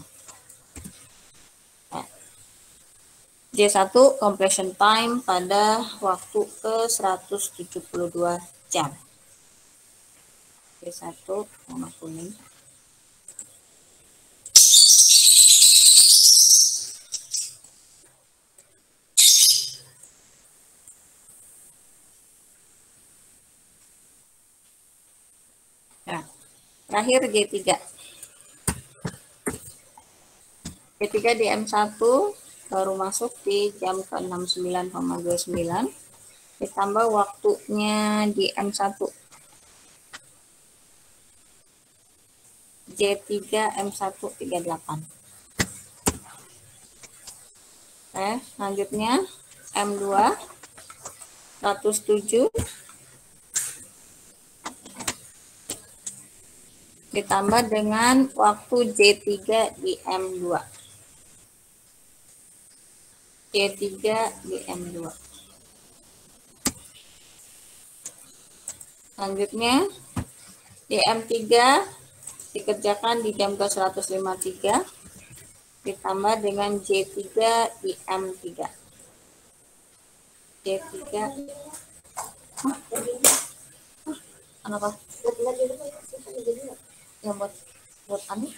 [SPEAKER 1] Ya. J1 completion time pada waktu ke 172 jam. J1 warna kuning. Nah, terakhir J3. J3 di M1 baru masuk di jam ke 69,29 ditambah waktunya di M1. J3 M1 38. Selanjutnya M2 107 ditambah dengan waktu J3 di M2. J3 di M2. Selanjutnya di M3 dikerjakan di jam ke-153 ditambah dengan J3 di M3. J3 kenapa? Yang buat Ani?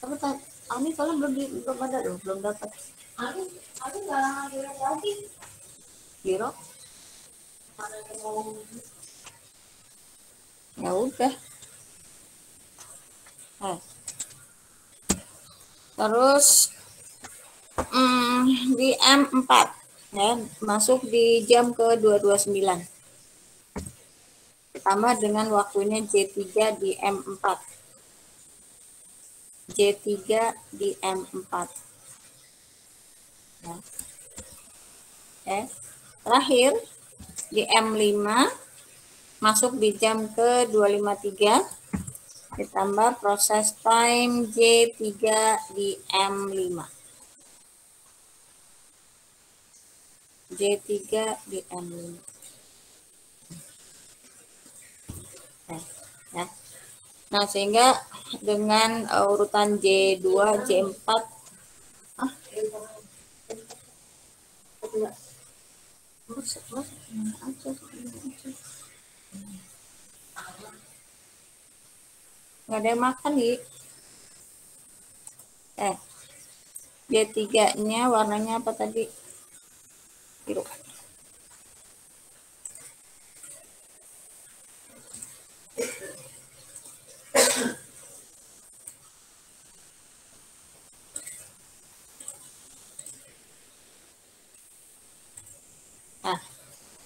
[SPEAKER 1] Tapi Ani kalau belum ada loh, belum dapat. Ani nggak lagi. Biro? Ya udah. Terus di M4 ya, masuk di jam ke-229 ditambah dengan waktunya J3 di M4. J3 di M4 ya. Terakhir di M5 masuk di jam ke-253 ditambah proses time J3 di M5. J3 di M5. Ya. Nah, sehingga dengan urutan J2, J4 nggak ada yang makan nih. J3-nya warnanya apa tadi? Biru.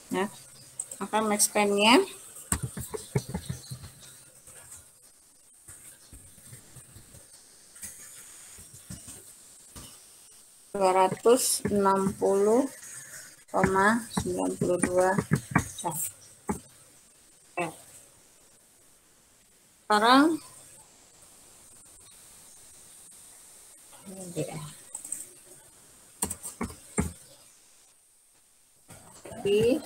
[SPEAKER 1] Nah, maka max pen-nya $260,92. Sekarang di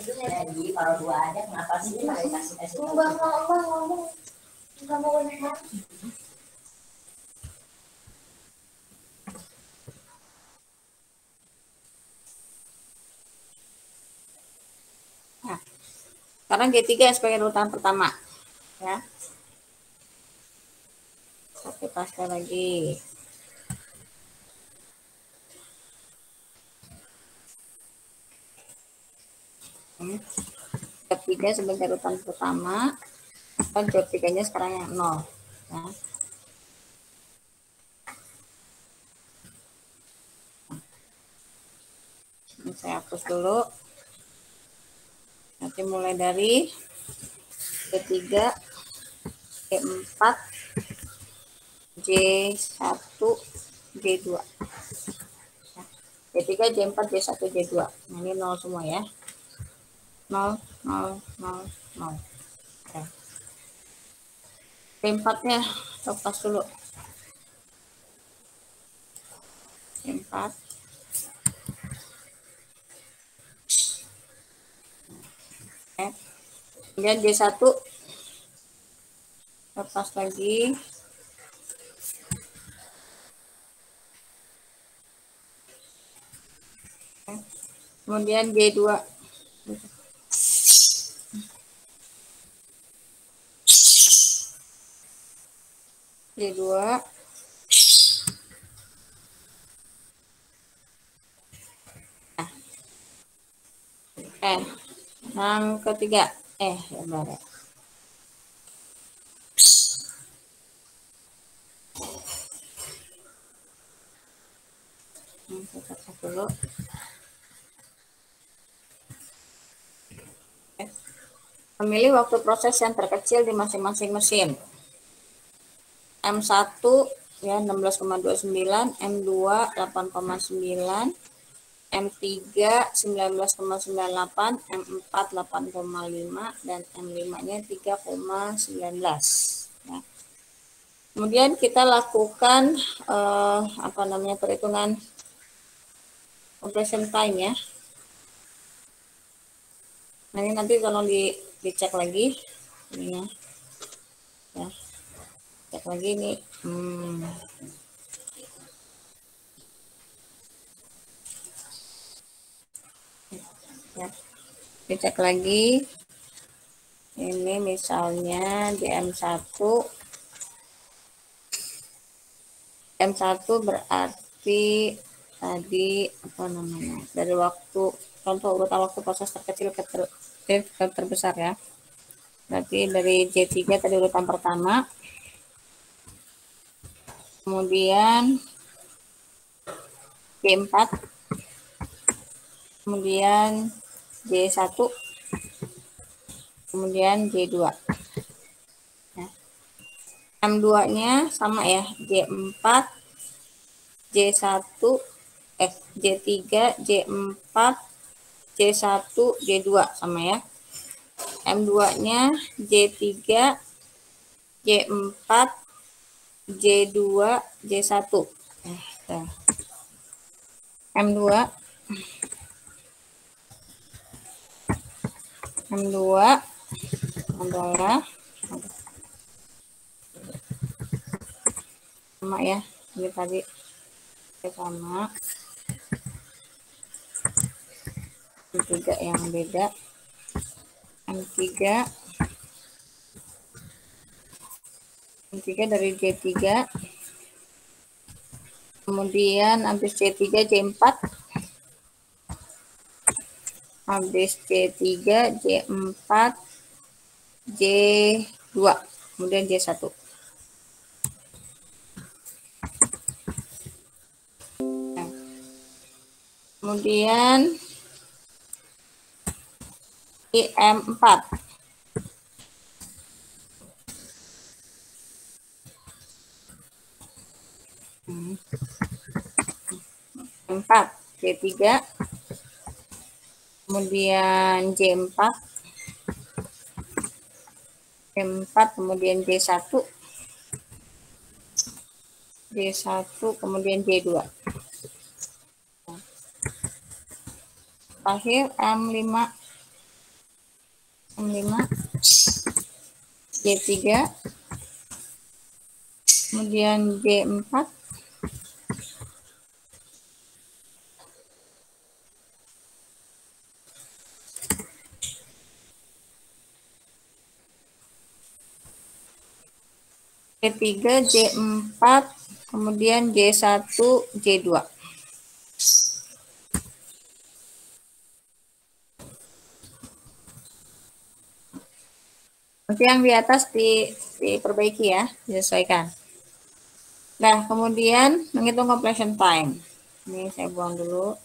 [SPEAKER 1] jadi kalau dua aja kenapa sih dia kasih ngomong nah, sekarang G3 sebagai urutan pertama ya. Oke, pasca lagi. Job 3 sebagai urutan pertama, kan job 3-nya sekarang yang 0 ya. Ini saya hapus dulu. Nanti mulai dari J3, J4, J1, J2. J3, J4, J1, J2. Nah, ini 0 semua ya. 0, 0, 0, 0. Oke. J4-nya lepas dulu. J4. Kemudian J1 lepas lagi. Kemudian J2. J2. Yang ketiga. Sabar ya. Saya dulu. Memilih waktu proses yang terkecil di masing-masing mesin. M1 ya 16,29, M2 8,9, M3 19,98, M4 8,5 dan M5-nya 3,19 ya. Kemudian kita lakukan apa namanya perhitungan compression time ya. Nah, ini nanti kalau dicek lagi ini ya, cek lagi nih. Ya, dicek lagi. Ini misalnya M1 berarti tadi apa namanya? Dari waktu contoh urutan waktu proses terkecil ke terbesar ya. Berarti dari J3 tadi urutan pertama. Kemudian J4. Kemudian J1. Kemudian J2. Nah, M2-nya sama ya, J4, J1, J3, J4, J1, J2 sama ya. M2-nya J3, J4, J2, J1. Nah, M2 adalah sama ya, ini tadi sama. M3 yang beda. M3 dari J3, kemudian habis J3 J4, habis J3 J4 J2, kemudian J1. Nah, kemudian M4 J3, kemudian J4, kemudian J1, kemudian J2. Terakhir M5 J3, kemudian J4, J3, J4, kemudian J1, J2. Nanti yang di atas diperbaiki ya, disesuaikan. Nah, kemudian menghitung completion time. Ini saya buang dulu.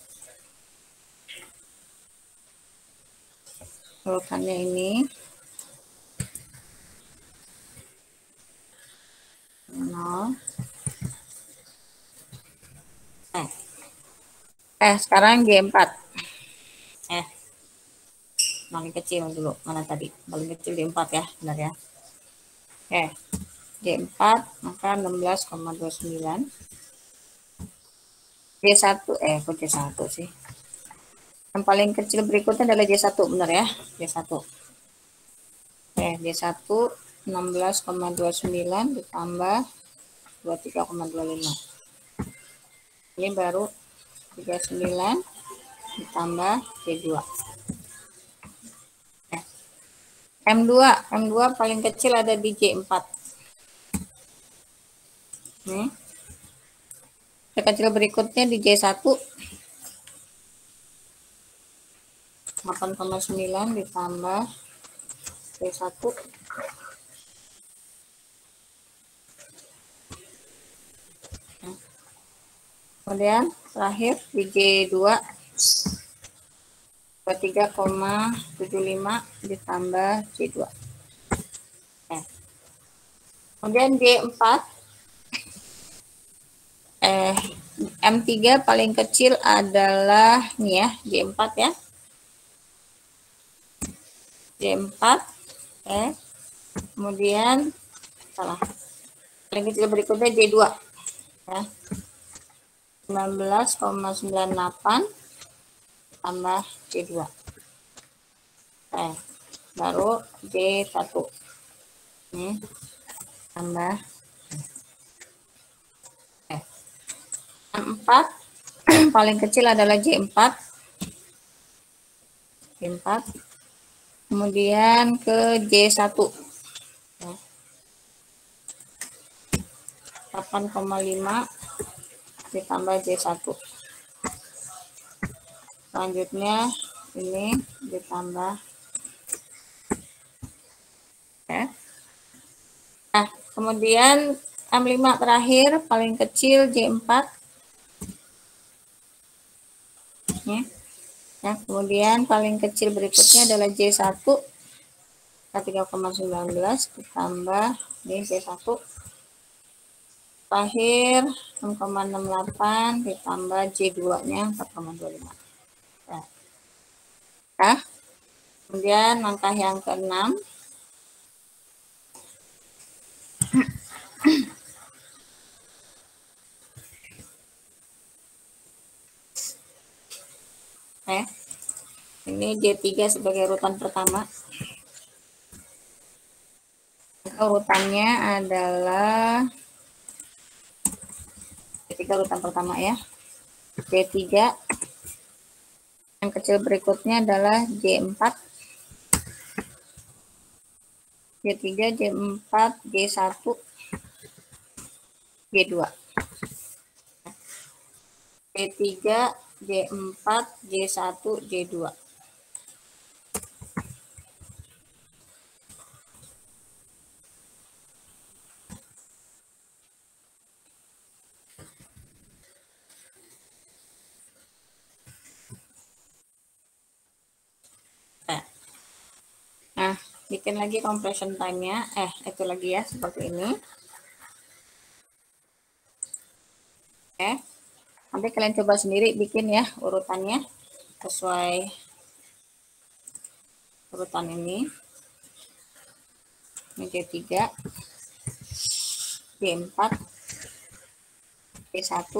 [SPEAKER 1] Urutannya ini. 0. Sekarang G4. Paling kecil dulu. Mana tadi? Paling kecil G4 ya, benar ya. G4 maka 16,29. J1 kok J1 sih. Yang paling kecil berikutnya adalah J1, benar ya? J1. J1 16,29 ditambah 23,25. Ini baru 39 ditambah J2. M2 paling kecil ada di J4. Kecil berikutnya di J1 8,9 ditambah J1. Kemudian terakhir di J2 23,75 ditambah J2. Kemudian J4 M3 paling kecil adalah nih ya, J4 ya. J4 kemudian Paling kecil berikutnya J2. Ya. 19,98 tambah J2. Baru J1. Ini tambah 4. Paling kecil adalah J4. J4. Kemudian ke J1. 8,5 ditambah J1. Selanjutnya ini ditambah. Nah, kemudian M5 terakhir paling kecil J4. Nah, kemudian paling kecil berikutnya adalah J1. 3,19 ditambah J1. Terakhir 6,68 ditambah J2-nya 4,25. Nah, kemudian langkah yang ke-6. Ini J3 sebagai urutan pertama. Urutannya adalah J3 urutan pertama ya. J3. Yang kecil berikutnya adalah J4. J3, J4, J1, J2. J3, J4, J1, J2. Nah, bikin lagi compression time-nya. Itu lagi ya, seperti ini. Nanti kalian coba sendiri bikin ya urutannya sesuai urutan ini. Ini J3, J4, J1,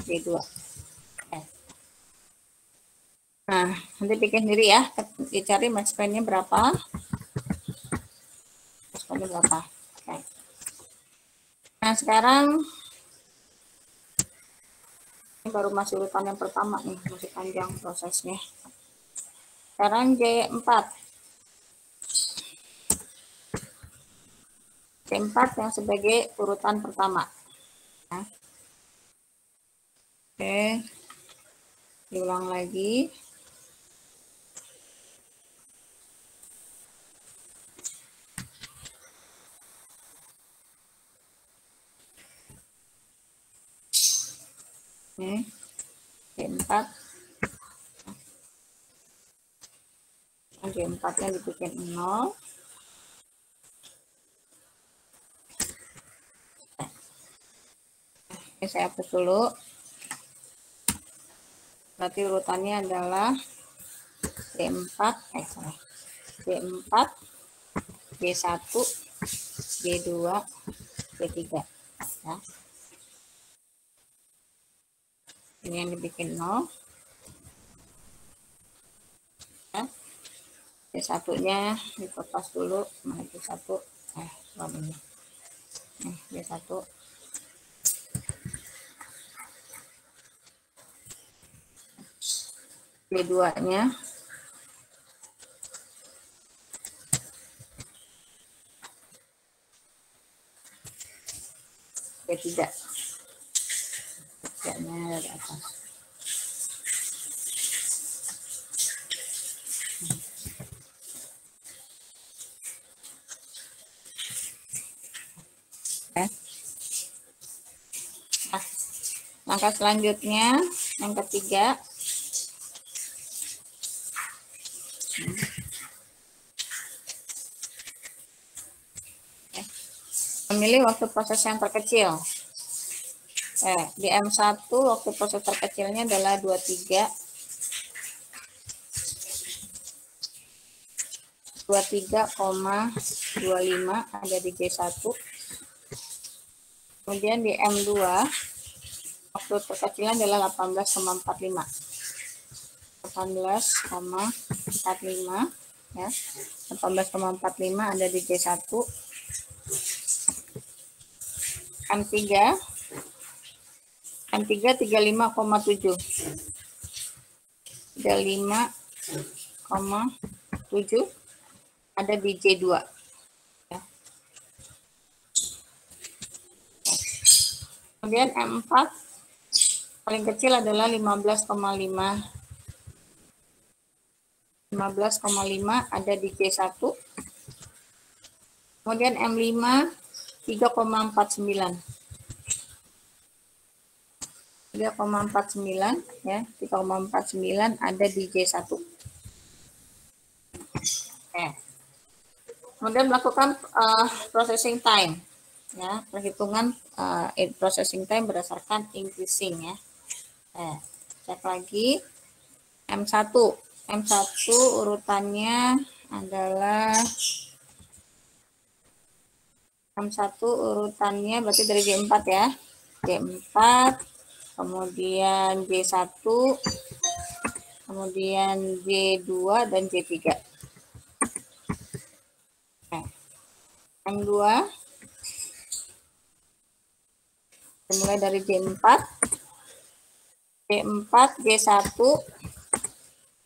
[SPEAKER 1] J2. Nah, nanti bikin sendiri ya. Dicari max span-nya berapa. Max span-nya berapa. Oke. Nah, sekarang ini baru masih urutan yang pertama nih, masih panjang prosesnya. Sekarang J4. J4 yang sebagai urutan pertama. Nah. Oke. Diulang lagi. Nih, J4. J4-nya dibikin 0. Ini saya hapus dulu. Berarti urutannya adalah J4, J4, J1, J2, J3. Ya. Ini yang dibikin 0. Ya. J1-nya dikopas dulu. Mana J1? Ini. J1. J2-nya. J3. J3-nya dari atas. Nah, langkah selanjutnya yang ketiga, memilih waktu proses yang terkecil. Di M1 waktu proses terkecilnya adalah 23,25 ada di J1. Kemudian di M2 waktu terkecilnya adalah 18,45. 18,45 ya. 18,45 ada di J1. M3 35,7. 35,7 ada di J2 ya. Kemudian M4 paling kecil adalah 15,5 ada di J1. Kemudian M5 3,49 ya, 3,49 ada di J1. Kemudian melakukan processing time ya, perhitungan processing time berdasarkan increasing ya. Cek lagi M1 urutannya adalah berarti dari J4 ya. J4, kemudian J1, kemudian J2 dan J3. M2 dimulai dari J4, J1,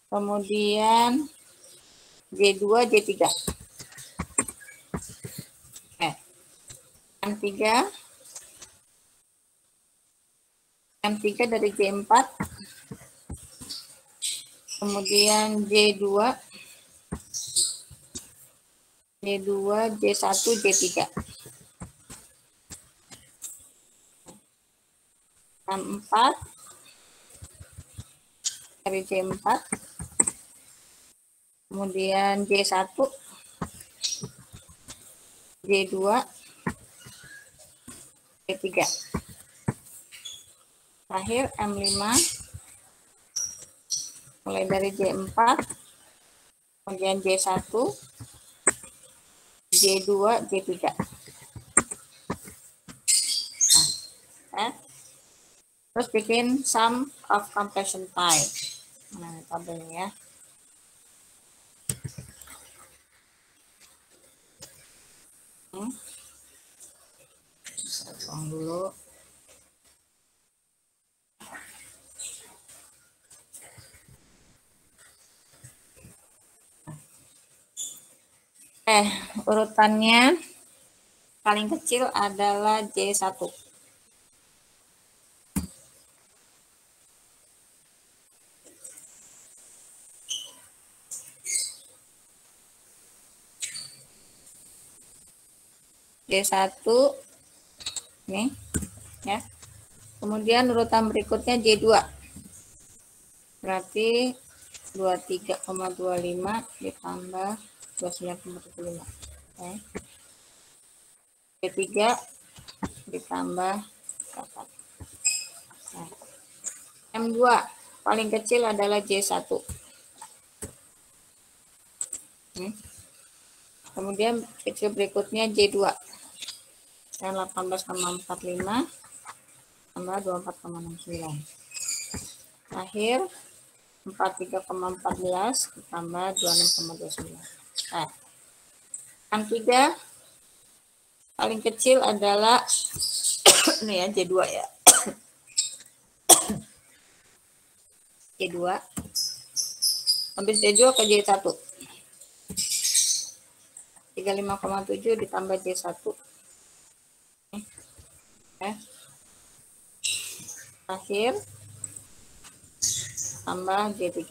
[SPEAKER 1] kemudian J2, J3. M3 dari J4, kemudian J2, J1, J3. M4 dari J4, kemudian J1, J2, J3. Terakhir M5 mulai dari J4, kemudian J1, J2, J3. Terus bikin sum of completion time. Nah, tabelnya ya. Saya tuang dulu. Urutannya paling kecil adalah J1. J1 ini ya. Kemudian urutan berikutnya J2. Berarti 23,25 ditambah 29,75. Oke. J3 ditambah 4. Nah, M2 paling kecil adalah J1. Kemudian kecil berikutnya J2. Dan 18,45 tambah 24,69. Terakhir 43,14 ditambah 26,29. Nah, M3 paling kecil adalah ini ya, J2 ya. J2. Habis J2 ke J1. 35,7 ditambah J1. Terakhir tambah J3.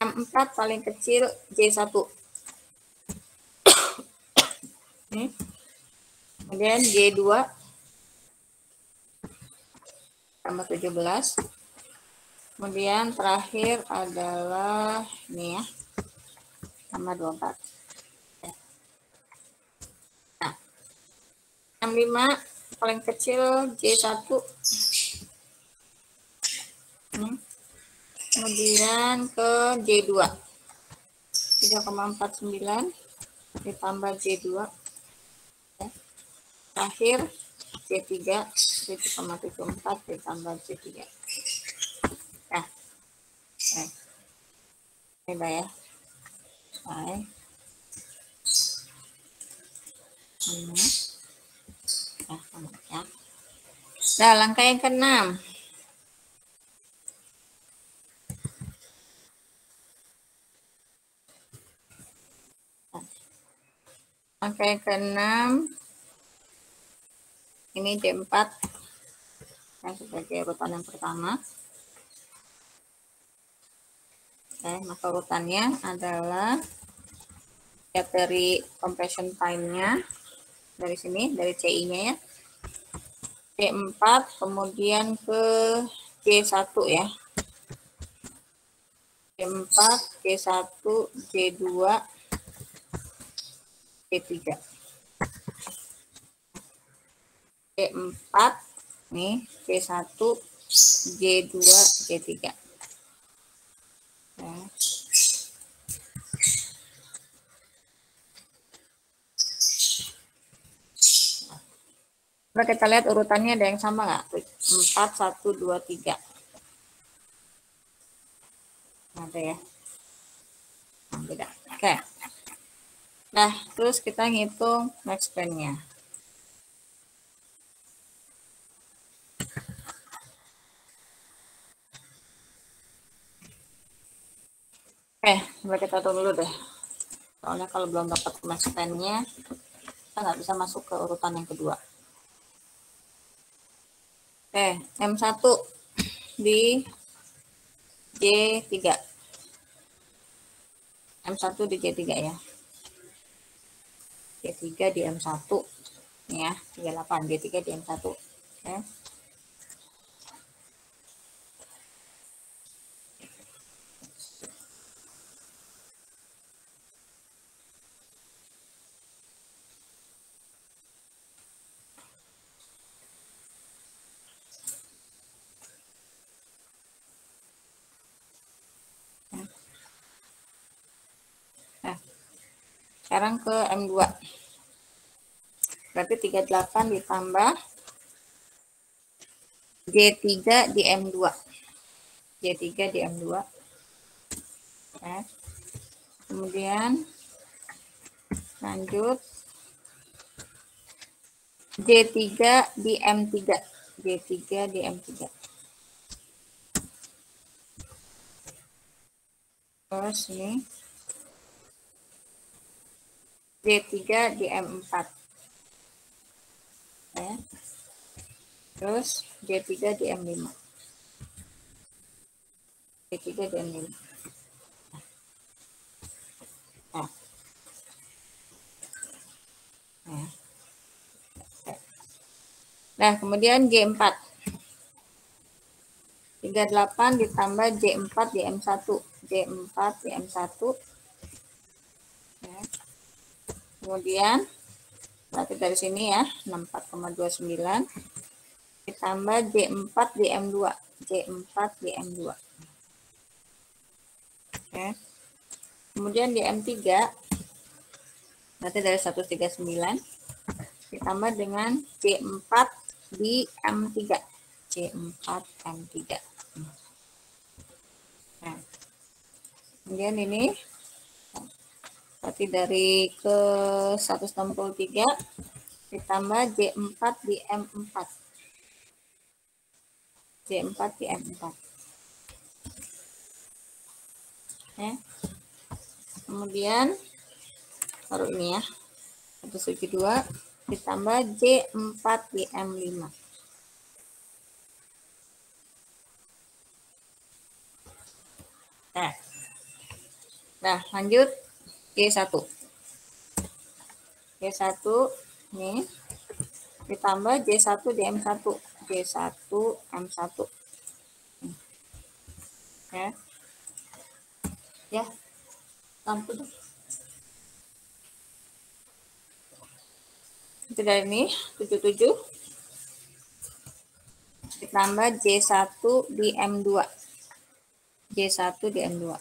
[SPEAKER 1] M4 paling kecil J1. Kemudian J2 tambah 17. Kemudian terakhir adalah ini ya, tambah 24. Nah, M5 paling kecil J1. Kemudian ke J2. 3,49 ditambah J2. akhir C3 1,74 ditambah C3. Nah, ini udah ya. Baik. Nah, ya. Nah, langkah yang ke-6. Langkah yang ke-6 ini D4 yang sebagai urutan yang pertama. Oke, maka urutannya adalah lihat dari compression time-nya dari sini, dari CI-nya ya. C4 kemudian ke C1 ya. C4, C1, C2, C3. C4 nih, C1, C2, C3. Nah. Coba kita lihat urutannya ada yang sama nggak? 4, 1, 2, 3. Ada ya? Nah, beda. Oke. Nah, terus kita ngitung max span-nya. Oke, coba kita hitung dulu deh. Soalnya kalau belum dapat max span-nya, kita nggak bisa masuk ke urutan yang kedua. Oke, M1 di J3. M1 di J3 ya. J3 di M1. Ya, 38. J3 di M1. Oke. Nah, sekarang ke M2. Berarti 38 ditambah J3 di M2. J3 di M2. Nah, kemudian lanjut J3 di M3. J3 di M3. Terus ini J3 di M4. Ya. Terus J3 di M5. J3 di M5. Nah. Nah, kemudian J4. 38 ditambah J4 di M1. J4 di M1. Ya. Kemudian berarti dari sini ya 64,29 ditambah J4 di M2. J4 di M2. Oke. Kemudian di M3 berarti dari 139 ditambah dengan J4 di M3. J4 M3. Nah, kemudian ini berarti dari ke 163 ditambah J4 di M4. J4 di M4. Oke. Kemudian baru ini ya. 172 ditambah J4 di M5. Nah, lanjut G1. G1 nih ditambah J1 di M1. J1 M1. Ya. Ya. Lampu dong. Itu dari ini 77 ditambah J1 di M2. J1 di M2.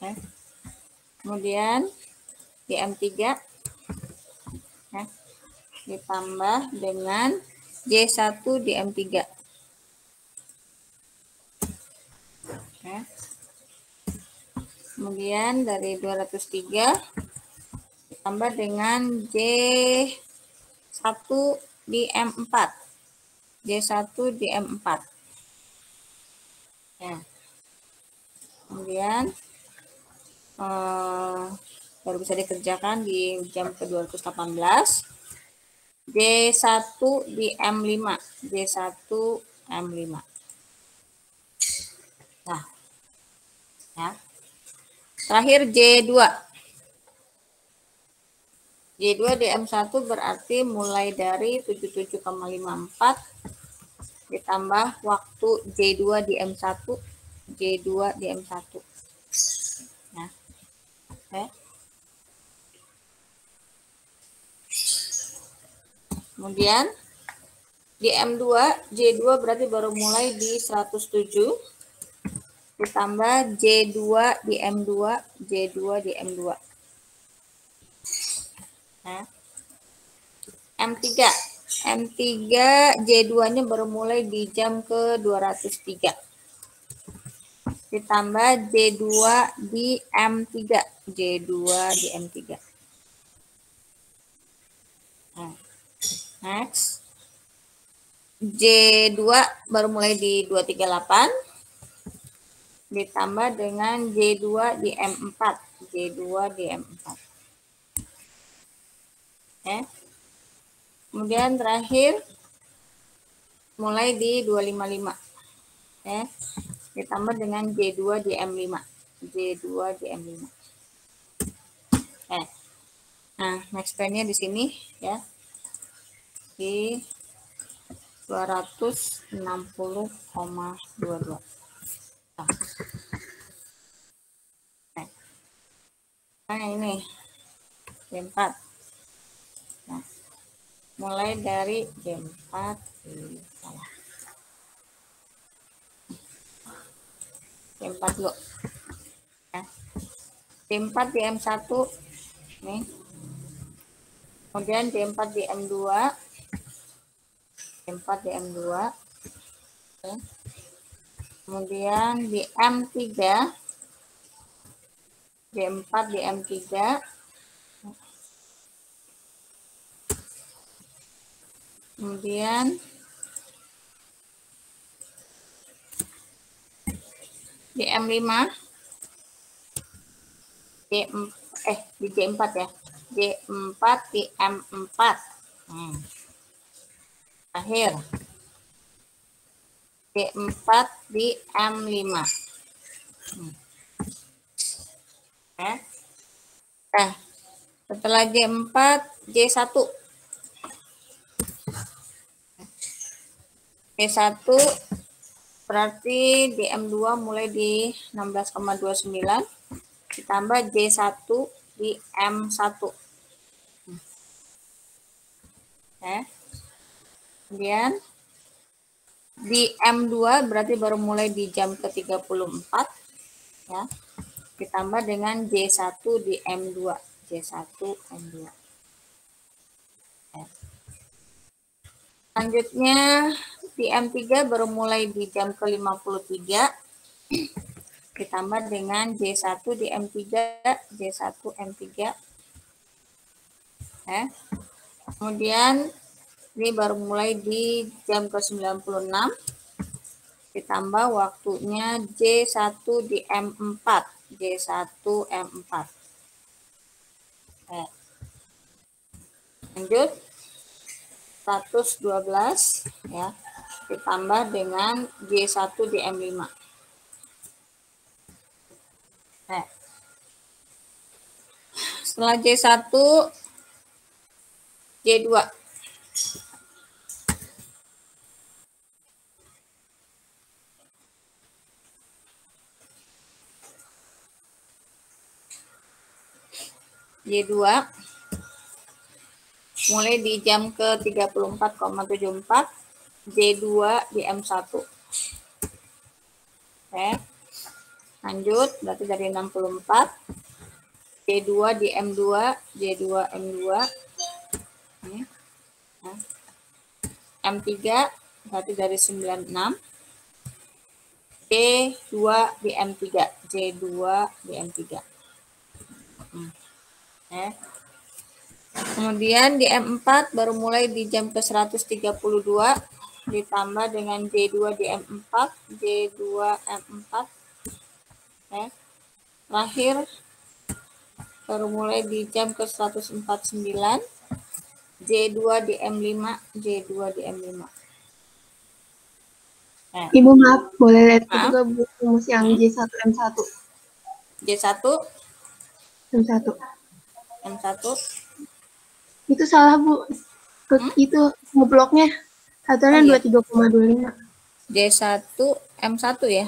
[SPEAKER 1] Oke. Kemudian di M3 ditambah dengan J1 di M3. Oke. Kemudian dari 203 ditambah dengan J1 di M4. J1 di M4. Ya. Kemudian baru bisa dikerjakan di jam ke-218. J1 di M5. J1 M5. Nah, ya. Terakhir J2. J2 di M1 berarti mulai dari 77,54 ditambah waktu J2 di M1, J2 di M1. Nah, oke. Kemudian di M2, J2 berarti baru mulai di 107 ditambah J2 di M2, J2 di M2. Nah, M3. M3 J2-nya baru mulai di jam ke-203. Ditambah J2 di M3. J2 di M3. Nah, next. J2 baru mulai di 238. Ditambah dengan J2 di M4. J2 di M4. Oke. Kemudian terakhir mulai di 255. Oke. Ditambah dengan J2 di M5. J2 di M5. Oke. Nah, next nya di sini ya. Di 260,22. Nah, ini J4. Nah, mulai dari J4 salah. J4 dulu. Ya. J4 di M1 nih. Kemudian J4 di M2. J4 di M2. Oke. Kemudian di M3. J4 di M3. Kemudian di M5. Di J4 ya. J4 di M4. Akhir. J4 di M5. Oke. Nah, setelah J4, J1. J1 berarti di M2 mulai di 16,29 ditambah J1 di M1. Oke. Kemudian di M2 berarti baru mulai di jam ke-34 ya. Ditambah dengan J1 di M2. J1 M2. Oke. Selanjutnya di M3 baru mulai di jam ke-53 ditambah dengan J1 di M3, J1 M3. Ya. Kemudian ini baru mulai di jam ke-96 ditambah waktunya J1 di M4, J1 M4. Ya. Lanjut 112 ya ditambah dengan J1 di M5. Nah, setelah J1 J2. J2 mulai di jam ke-34,74 J2 di M1. Oke. Lanjut berarti dari 64 J2 di M2, J2 M2. Ini. M3 berarti dari 96. J2 di M3. J2 di M3. Kemudian di M4 baru mulai di jam ke 132 ditambah dengan J2 di M4, J2 M4. Terakhir baru mulai di jam ke 149, J2 di M5, J2 di M5.
[SPEAKER 3] Ibu maaf, boleh lihat juga Bu rumus yang J1 M1.
[SPEAKER 1] J1
[SPEAKER 3] M1.
[SPEAKER 1] M1
[SPEAKER 3] Itu salah Bu. Itu ngebloknya. Satunya 23,25.
[SPEAKER 1] J1 M1 ya.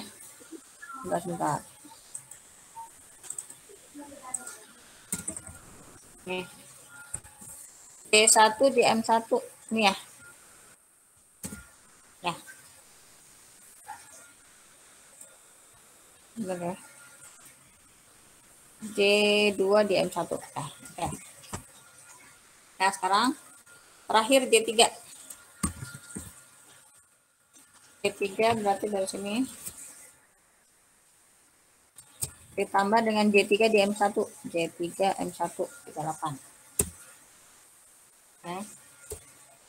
[SPEAKER 1] Sebentar. Nih. J1 di M1 nih ya. Ya. Bentar ya. J2 di M1. Ya. Nah, sekarang terakhir J3. J3 berarti dari sini ditambah dengan J3 di M1. J3 M1 38. Nah,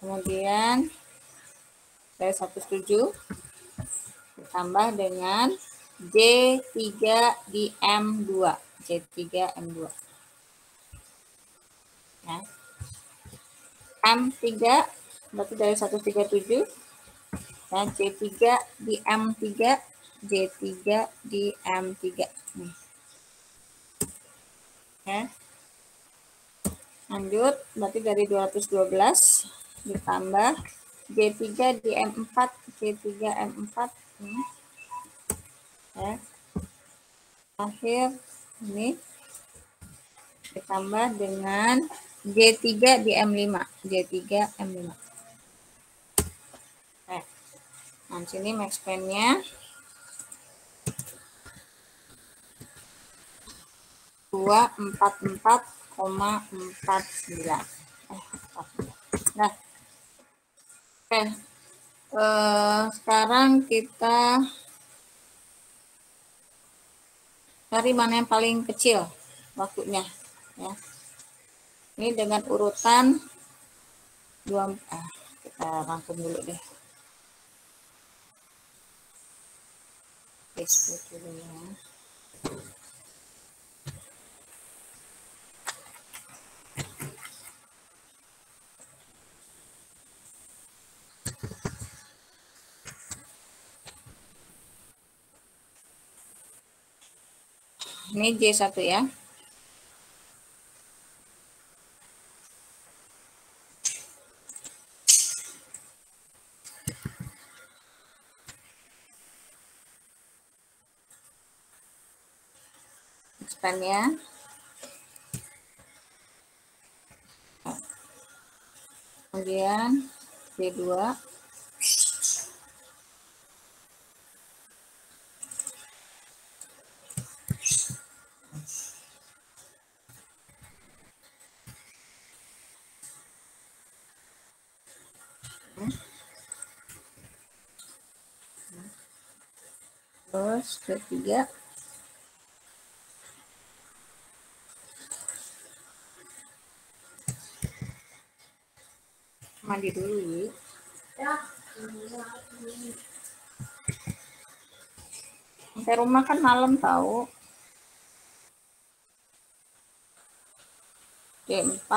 [SPEAKER 1] kemudian dari 17 ditambah dengan J3 di M2. J3 M2. Nah, M3 berarti dari 137. Dan J3 di M3, J3 di M3. Nih. Lanjut, berarti dari 212 ditambah J3 di M4, J3 M4. Akhir ini ditambah dengan J3 di M5, J3 M5. Nah, sini max span-nya 244,49. Nah, sekarang kita cari mana yang paling kecil waktunya, ya. Ini dengan urutan 2, kita rangkum dulu deh. Facebook dulu ya. Ini J1 ya. Expand-nya. Kemudian J2. Terus ketiga mandi dulu ya. Sampai rumah kan malam tahu. J4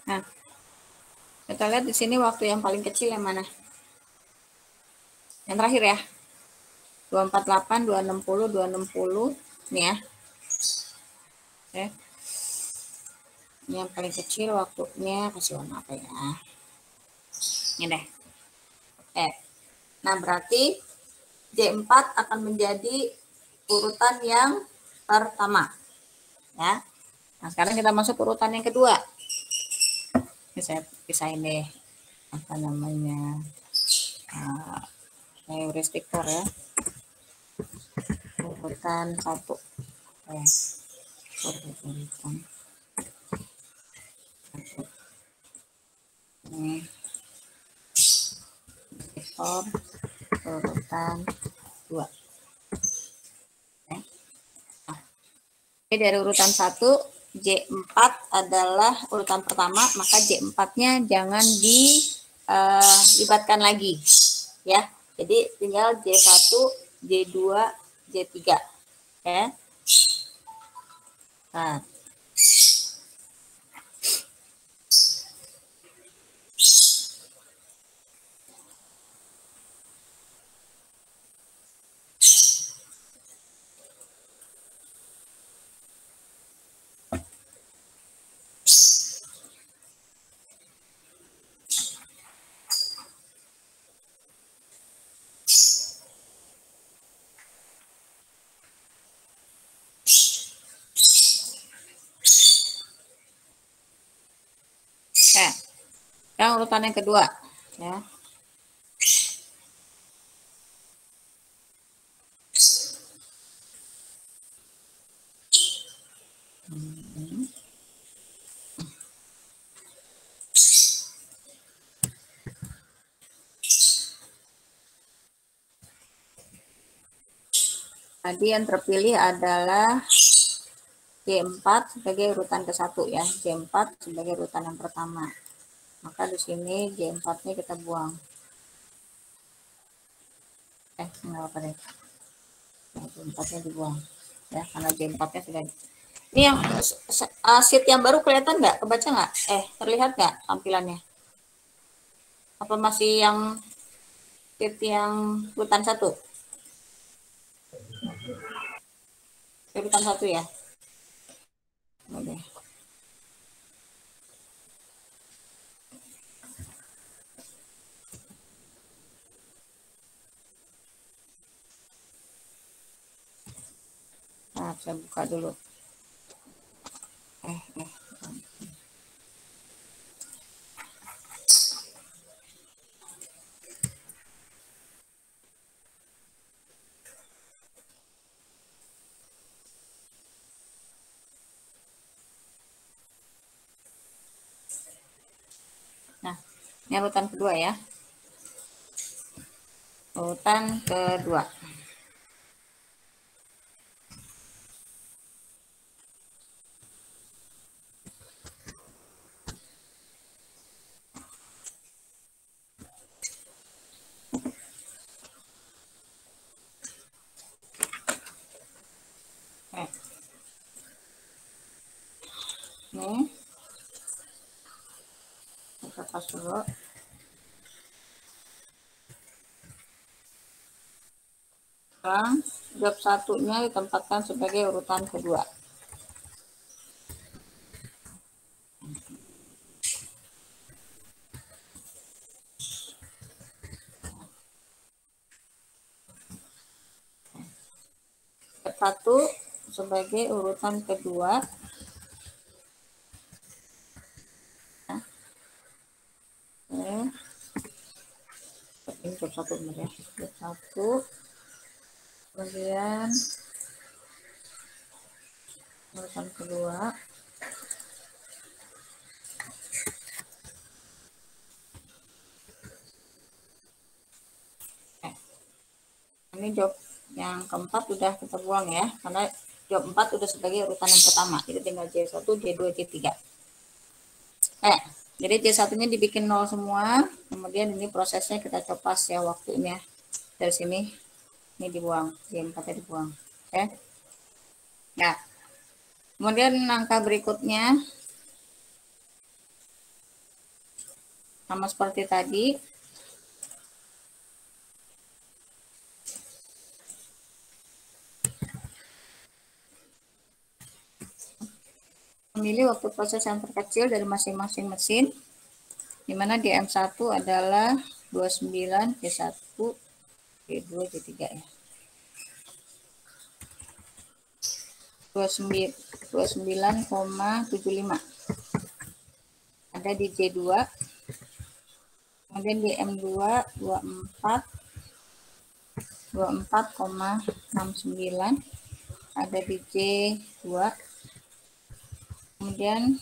[SPEAKER 1] Nah, kita lihat di sini waktu yang paling kecil yang mana? Yang terakhir ya. 248, 260, 260 nih ya. Oke. Ini yang paling kecil waktunya kasih warna apa ya? Ini deh. Oke. Nah, berarti J4 akan menjadi urutan yang pertama. Ya. Nah, sekarang kita masuk urutan yang kedua. Ini saya pisahin deh. apa namanya, heuristik for ya, urutan 1. Urutan 1. Ini for urutan 2. Oke, dari urutan 1 J4 adalah urutan pertama, maka J4-nya jangan dilibatkan lagi ya. Jadi tinggal J1, J2, J3 ya. Nah, yang urutan yang kedua ya. Tadi yang terpilih adalah J4 sebagai urutan ke-1 ya. J4 sebagai urutan yang pertama. Maka di sini J4-nya kita buang. Enggak apa deh. J4-nya dibuang. Ya, karena J4-nya sudah. Ini yang sheet yang baru kelihatan nggak? Kebaca nggak? Terlihat nggak tampilannya? Apa masih yang sheet yang urutan 1? Urutan 1 ya. Oke. Nah, saya buka dulu. Nah, ini urutan kedua ya. Urutan kedua. Nih. Kita pas dulu. Sekarang job 1-nya ditempatkan sebagai urutan kedua. Job 1 sebagai urutan kedua. Ini job 1 benar ya. Job 1. Kemudian urutan kedua. Ini job yang keempat udah kita buang ya, karena job 4 udah sebagai urutan yang pertama. Jadi tinggal J1, J2, J3. Jadi J1-nya dibikin 0 semua, kemudian ini prosesnya kita copas ya waktunya. Dari sini ini dibuang, J4-nya dibuang. Oke. Nah, kemudian langkah berikutnya sama seperti tadi. Memilih waktu proses yang terkecil dari masing-masing mesin, di mana DM1 adalah 29, J1, J2, J3 ya. 29,75 ada di J2, Kemudian di M2 24,69, ada di J2, kemudian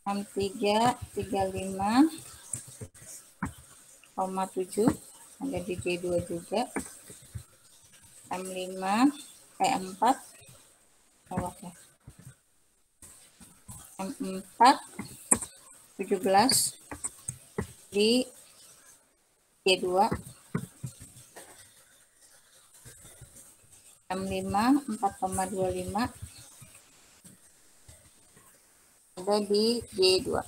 [SPEAKER 1] M3 35,7, ada di J2 juga, M5 E4 lewat ya, M4 17 di J2, M5 4,25 ada di J2. Oke.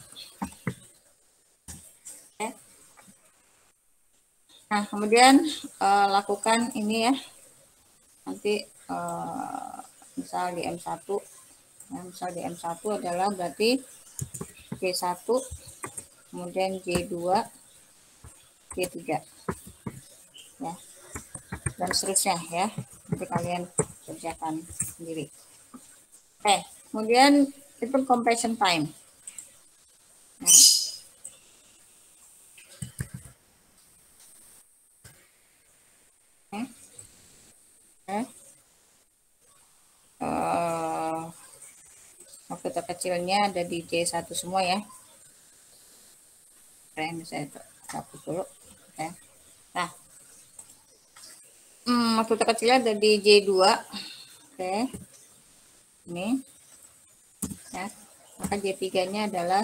[SPEAKER 1] Nah, kemudian lakukan ini ya, nanti misal di M1, ya, misal di M1 adalah berarti J1, kemudian J2, J3 ya, dan seterusnya ya, nanti kalian kerjakan sendiri. Oke, kemudian itu completion time. Nah, waktu terkecilnya ada di J1 semua ya. Ini saya hapus dulu. Oke. Nah, waktu terkecilnya ada di J2. Oke. Ini ya. Maka J3-nya adalah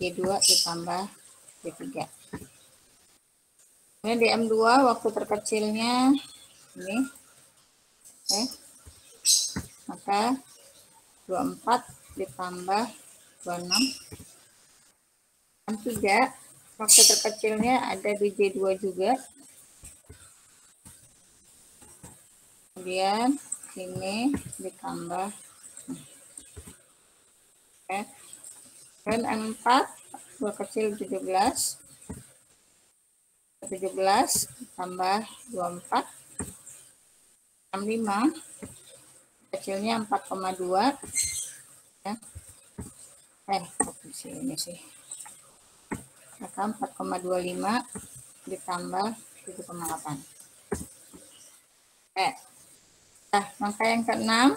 [SPEAKER 1] J2 ditambah J3. Kemudian di M2 waktu terkecilnya ini. Oke. Maka 24 ditambah 26. M3 waktu terkecilnya ada di J2 juga. Kemudian ini ditambah. Oke. Dan M4 dua kecil 17 tambah 24, M5 kecilnya 4,2 ya. Sini sih. Maka 4,25 ditambah 7,8. Nah, angka yang ke-6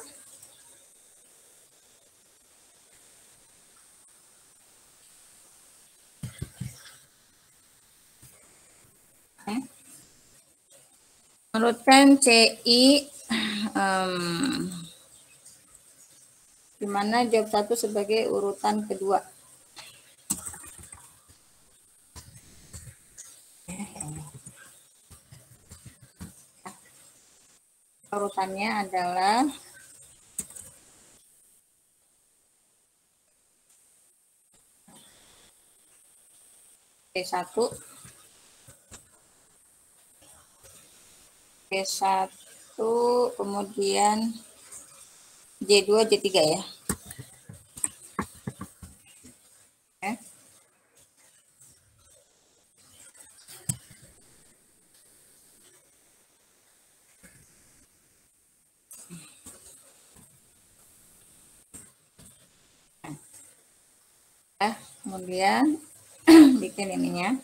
[SPEAKER 1] menurutkan CI di mana jawab 1 sebagai urutan kedua. Urutannya adalah J1, kemudian J2, J3 ya. Oke. Kemudian bikin ininya.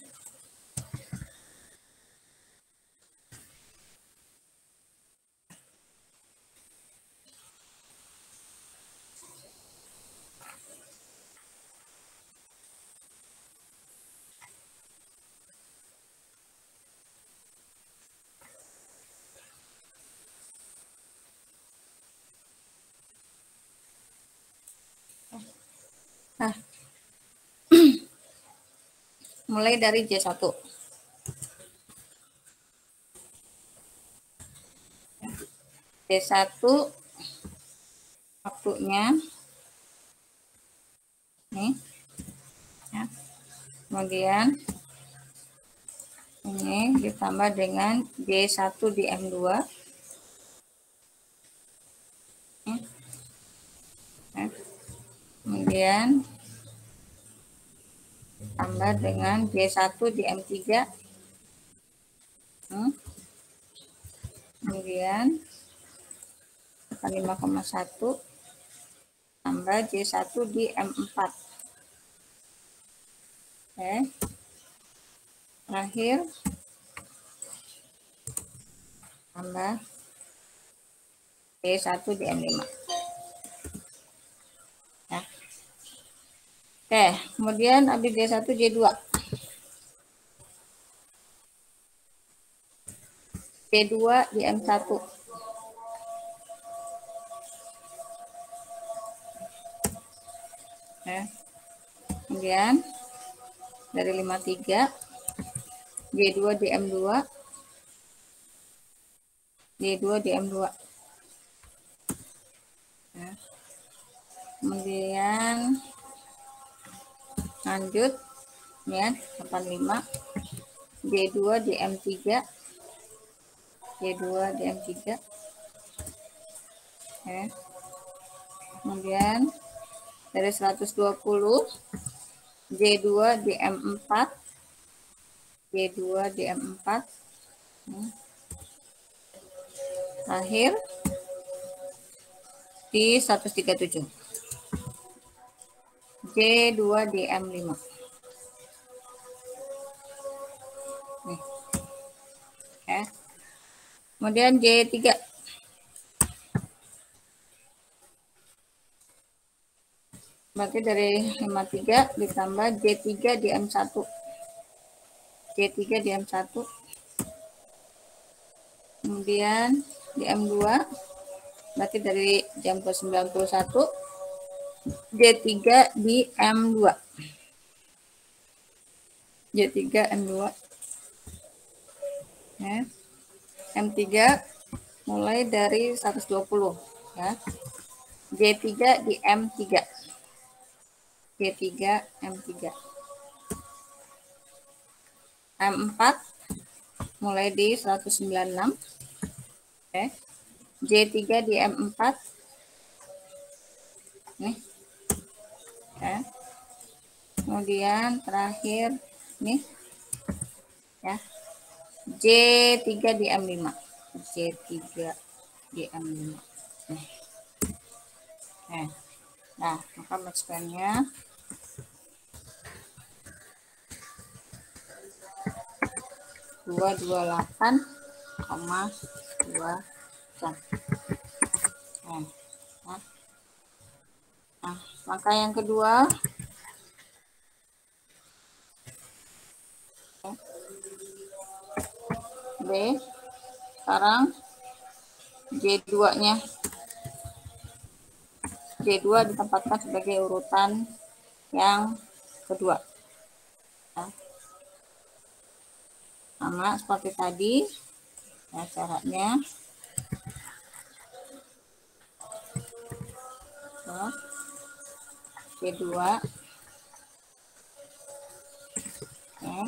[SPEAKER 1] Nah, mulai dari J1. J1 waktunya nih. Ya. Kemudian ini ditambah dengan J1 di M2. Ya. Kemudian tambah dengan J1 di M3. Kemudian 5,1 tambah J1 di M4. Oke. terakhir tambah D1 DM5 ya. Oke, kemudian habis D1 J2 P2 DM1 ya. Kemudian dari 53 J2 DM2 J2 DM2 ya. Kemudian lanjut ya 85 J2 DM3 J2 DM3 ya. Kemudian dari 120 J2 DM4 J2 DM4 ya. Akhir di 137 J2 DM5 nih ya. Kemudian J3 berarti dari 53 ditambah J3 DM1 J3 DM1 kemudian DM2 berarti dari jam ke 91 J3 di M2 J3 M2 ya. M3 mulai dari 120 ya. J3 di M3 J3 M3 M4 mulai di 196 oke. J3 di M4 nih ya. Kemudian terakhir nih ya J3 di M5 J3 di M5 nih. Nah maka masukkannya 228,2 jam. Nah, maka yang kedua B sekarang J2-nya J2 ditempatkan sebagai urutan yang kedua. Nah, sama seperti tadi ya caranya. So, J2 ya.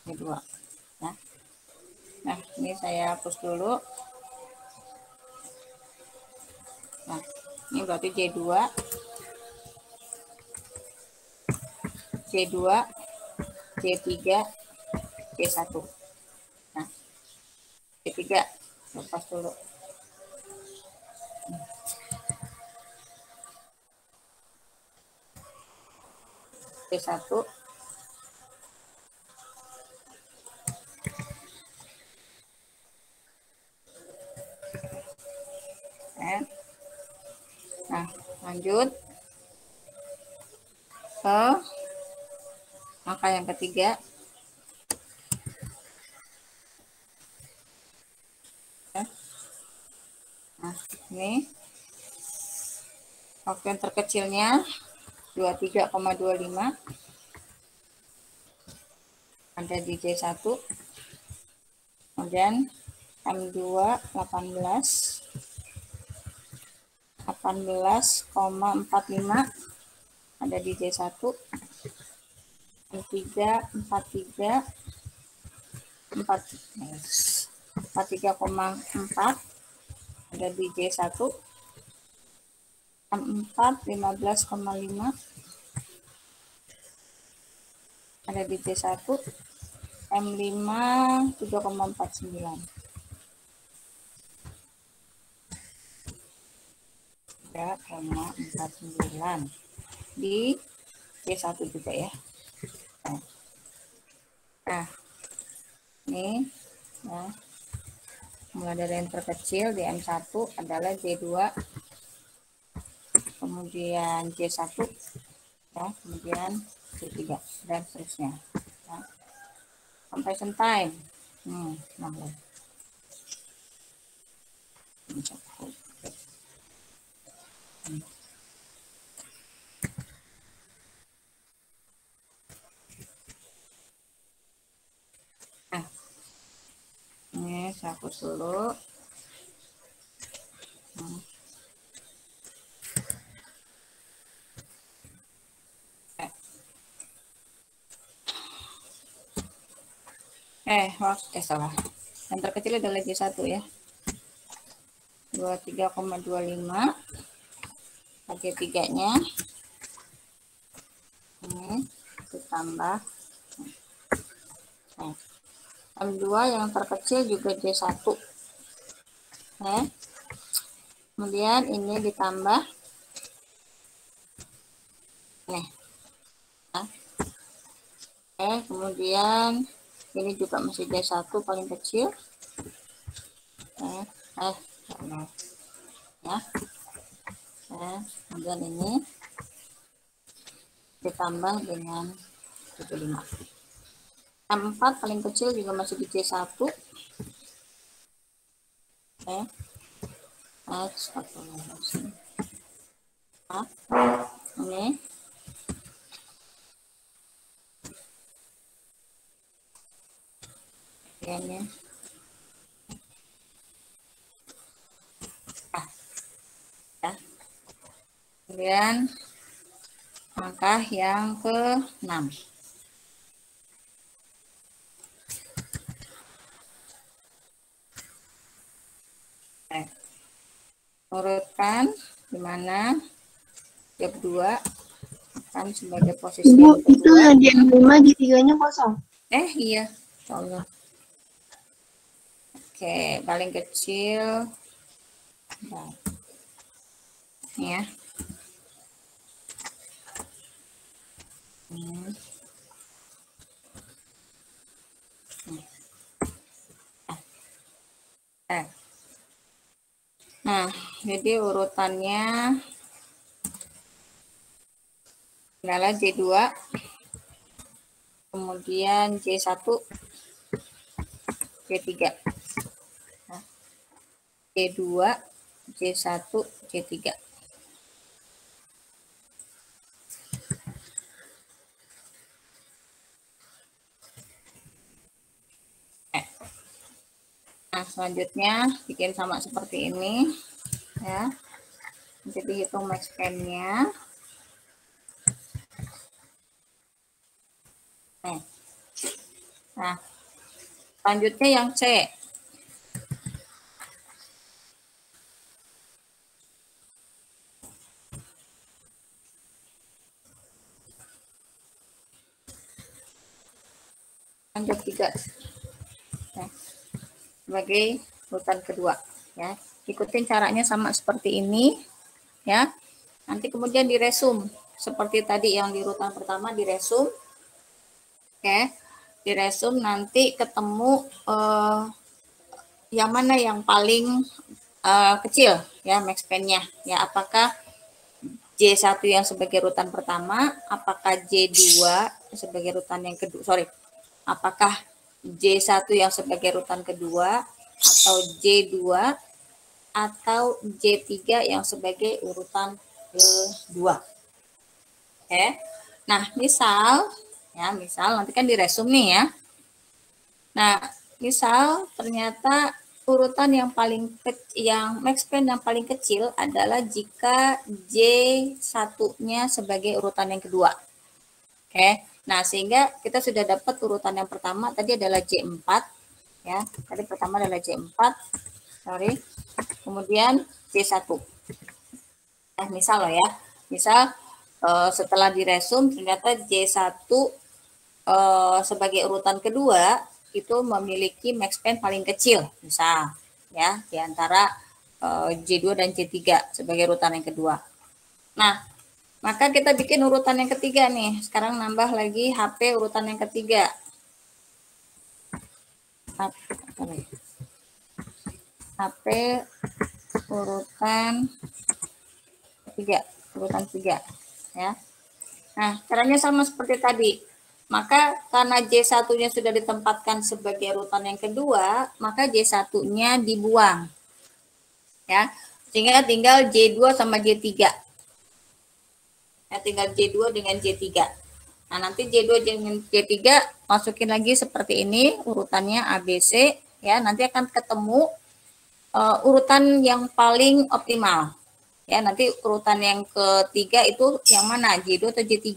[SPEAKER 1] J2 ya. Nah ini saya hapus dulu. Nah ini berarti J2 J2 J3 J1. Nah J3 lepas dulu. J1 ya. Nah lanjut ke angka yang ketiga ya. Nah ini waktu yang terkecilnya 23,25 ada di J1 kemudian M2 18,45 ada di J1 M3 43,4 ada di J1 M4 15,5 ada di J1 M5 3,49 3,49 di C1 juga ya. Nah, ini ya, mulai dari yang terkecil di M1 adalah J2, kemudian J1 ya, kemudian J3 dan seterusnya ya. Sampai time. Nambah. Nah, ini saya hapus dulu. Salah. Yang terkecil adalah J1 ya. 23,25 pakai 3-nya. Ini ditambah. Nah, M2 yang terkecil juga J1. Kemudian ini ditambah. Nih. Nah. Kemudian ini juga masih J1 paling kecil. Ya. Kemudian ini ditambah dengan 75. M4 paling kecil juga masih di C1. Ini ya. Kemudian langkah yang ke-6. Urutkan di mana job 2 akan sebagai posisi
[SPEAKER 3] Ibu,
[SPEAKER 1] yang kedua.
[SPEAKER 3] itu hadiah 5 di 3-nya kosong.
[SPEAKER 1] Iya, Allah. Oke, paling kecil. Nah, ya. Nah, jadi urutannya adalah J2, kemudian J1, J3. Nah, J2, J1, J3. Nah, selanjutnya bikin sama seperti ini ya. Jadi hitung max span-nya. Nah, selanjutnya yang C. Lanjut 3. Nah, sebagai urutan kedua ya. Ikutin caranya sama seperti ini ya. Nanti kemudian diresum seperti tadi yang di urutan pertama diresum. Oke. Diresum nanti ketemu yang mana yang paling kecil ya max span-nya ya. Apakah J1 yang sebagai urutan pertama, apakah J2 sebagai urutan yang kedua, apakah J1 yang sebagai urutan kedua, atau J2, atau J3 yang sebagai urutan kedua. Oke. Nah, misal nanti kan diresum nih ya. Nah, misal ternyata urutan yang max span yang paling kecil adalah jika J1-nya sebagai urutan yang kedua. Oke. Nah, sehingga kita sudah dapat urutan yang pertama tadi adalah J4 ya. Tadi pertama adalah J4. Kemudian J1. Misal loh ya. Misal setelah diresum ternyata J1 sebagai urutan kedua itu memiliki max span paling kecil, misal ya, di antara J2 dan J3 sebagai urutan yang kedua. Nah, Maka kita bikin urutan yang ketiga nih. Sekarang nambah lagi HP urutan yang ketiga. HP urutan ketiga, urutan 3 ya. Nah, caranya sama seperti tadi. Maka karena J1-nya sudah ditempatkan sebagai urutan yang kedua, maka J1-nya dibuang. Ya. Sehingga tinggal J2 sama J3. Ya, tinggal J2 dengan J3. Nah, nanti J2 dengan J3 masukin lagi seperti ini urutannya ABC ya. Nanti akan ketemu urutan yang paling optimal. Ya, nanti urutan yang ketiga itu yang mana? J2 atau J3?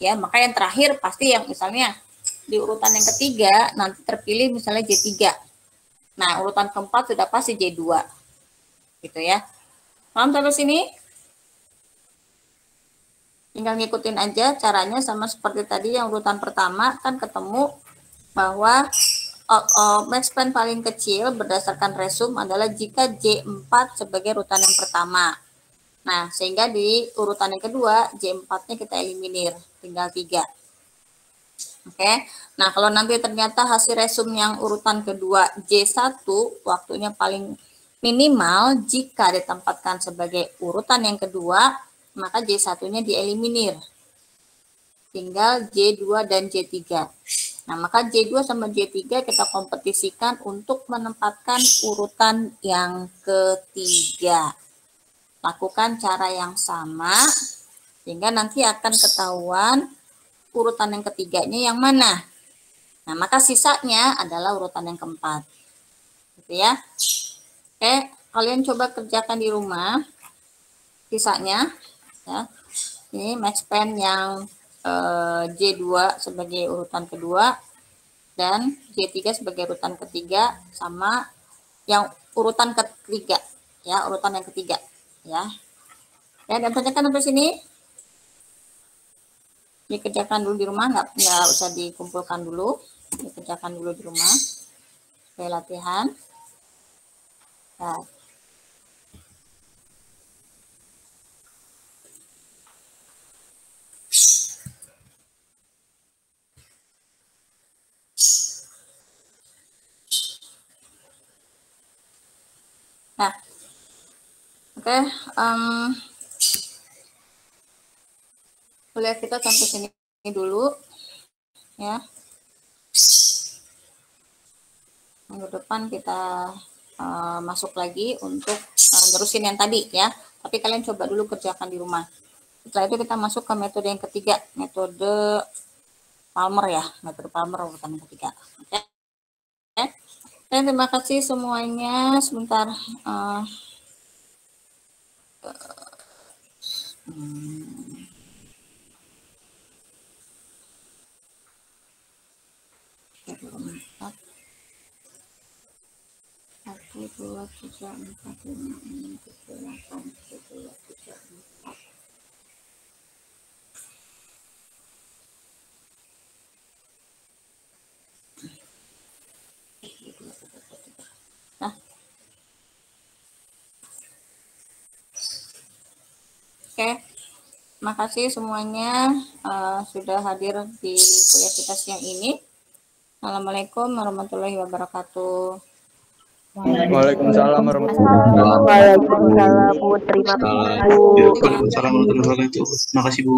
[SPEAKER 1] Ya, maka yang terakhir pasti yang misalnya di urutan yang ketiga nanti terpilih misalnya J3. Nah, urutan keempat sudah pasti J2. Gitu ya. Paham sampai sini? Tinggal ngikutin aja caranya sama seperti tadi yang urutan pertama kan ketemu bahwa max span paling kecil berdasarkan resum adalah jika J4 sebagai urutan yang pertama. Nah, sehingga di urutan yang kedua J4-nya kita eliminir, tinggal 3. Oke. Nah, kalau nanti ternyata hasil resum yang urutan kedua J1 waktunya paling minimal jika ditempatkan sebagai urutan yang kedua, maka J1-nya dieliminir. Tinggal J2 dan J3. Nah, maka J2 sama J3 kita kompetisikan untuk menempatkan urutan yang ketiga. Lakukan cara yang sama, sehingga nanti akan ketahuan urutan yang ketiganya yang mana. Nah, maka sisanya adalah urutan yang keempat. Gitu ya. Oke, kalian coba kerjakan di rumah. Sisanya, ya. Ini max span yang J2 sebagai urutan kedua dan J3 sebagai urutan ketiga sama yang urutan ketiga ya, urutan yang ketiga ya. Dan kerjakan sampai sini. Dikerjakan dulu di rumah, nggak usah dikumpulkan dulu, dikerjakan dulu di rumah supaya latihan. Nah. Nah, oke, kuliah kita sampai sini dulu, ya. Minggu depan kita masuk lagi untuk nerusin yang tadi, ya. Tapi kalian coba dulu kerjakan di rumah. Setelah itu kita masuk ke metode yang ketiga, metode Palmer ya, metode Palmer urutan yang ketiga. Oke. Dan terima kasih semuanya. Sebentar. Satu, dua, tiga, empat, lima, enam, tujuh, delapan, dua, tiga, empat. Nah, oke, makasih semuanya sudah hadir di kuliah kita siang ini. Assalamualaikum warahmatullahi wabarakatuh.
[SPEAKER 4] Waalaikumsalam warahmatullahi wabarakatuh.
[SPEAKER 2] Waalaikumsalam, Bu. Terima kasih, Bu.
[SPEAKER 5] Waalaikumsalam warahmatullahi wabarakatuh. Terima kasih, Bu.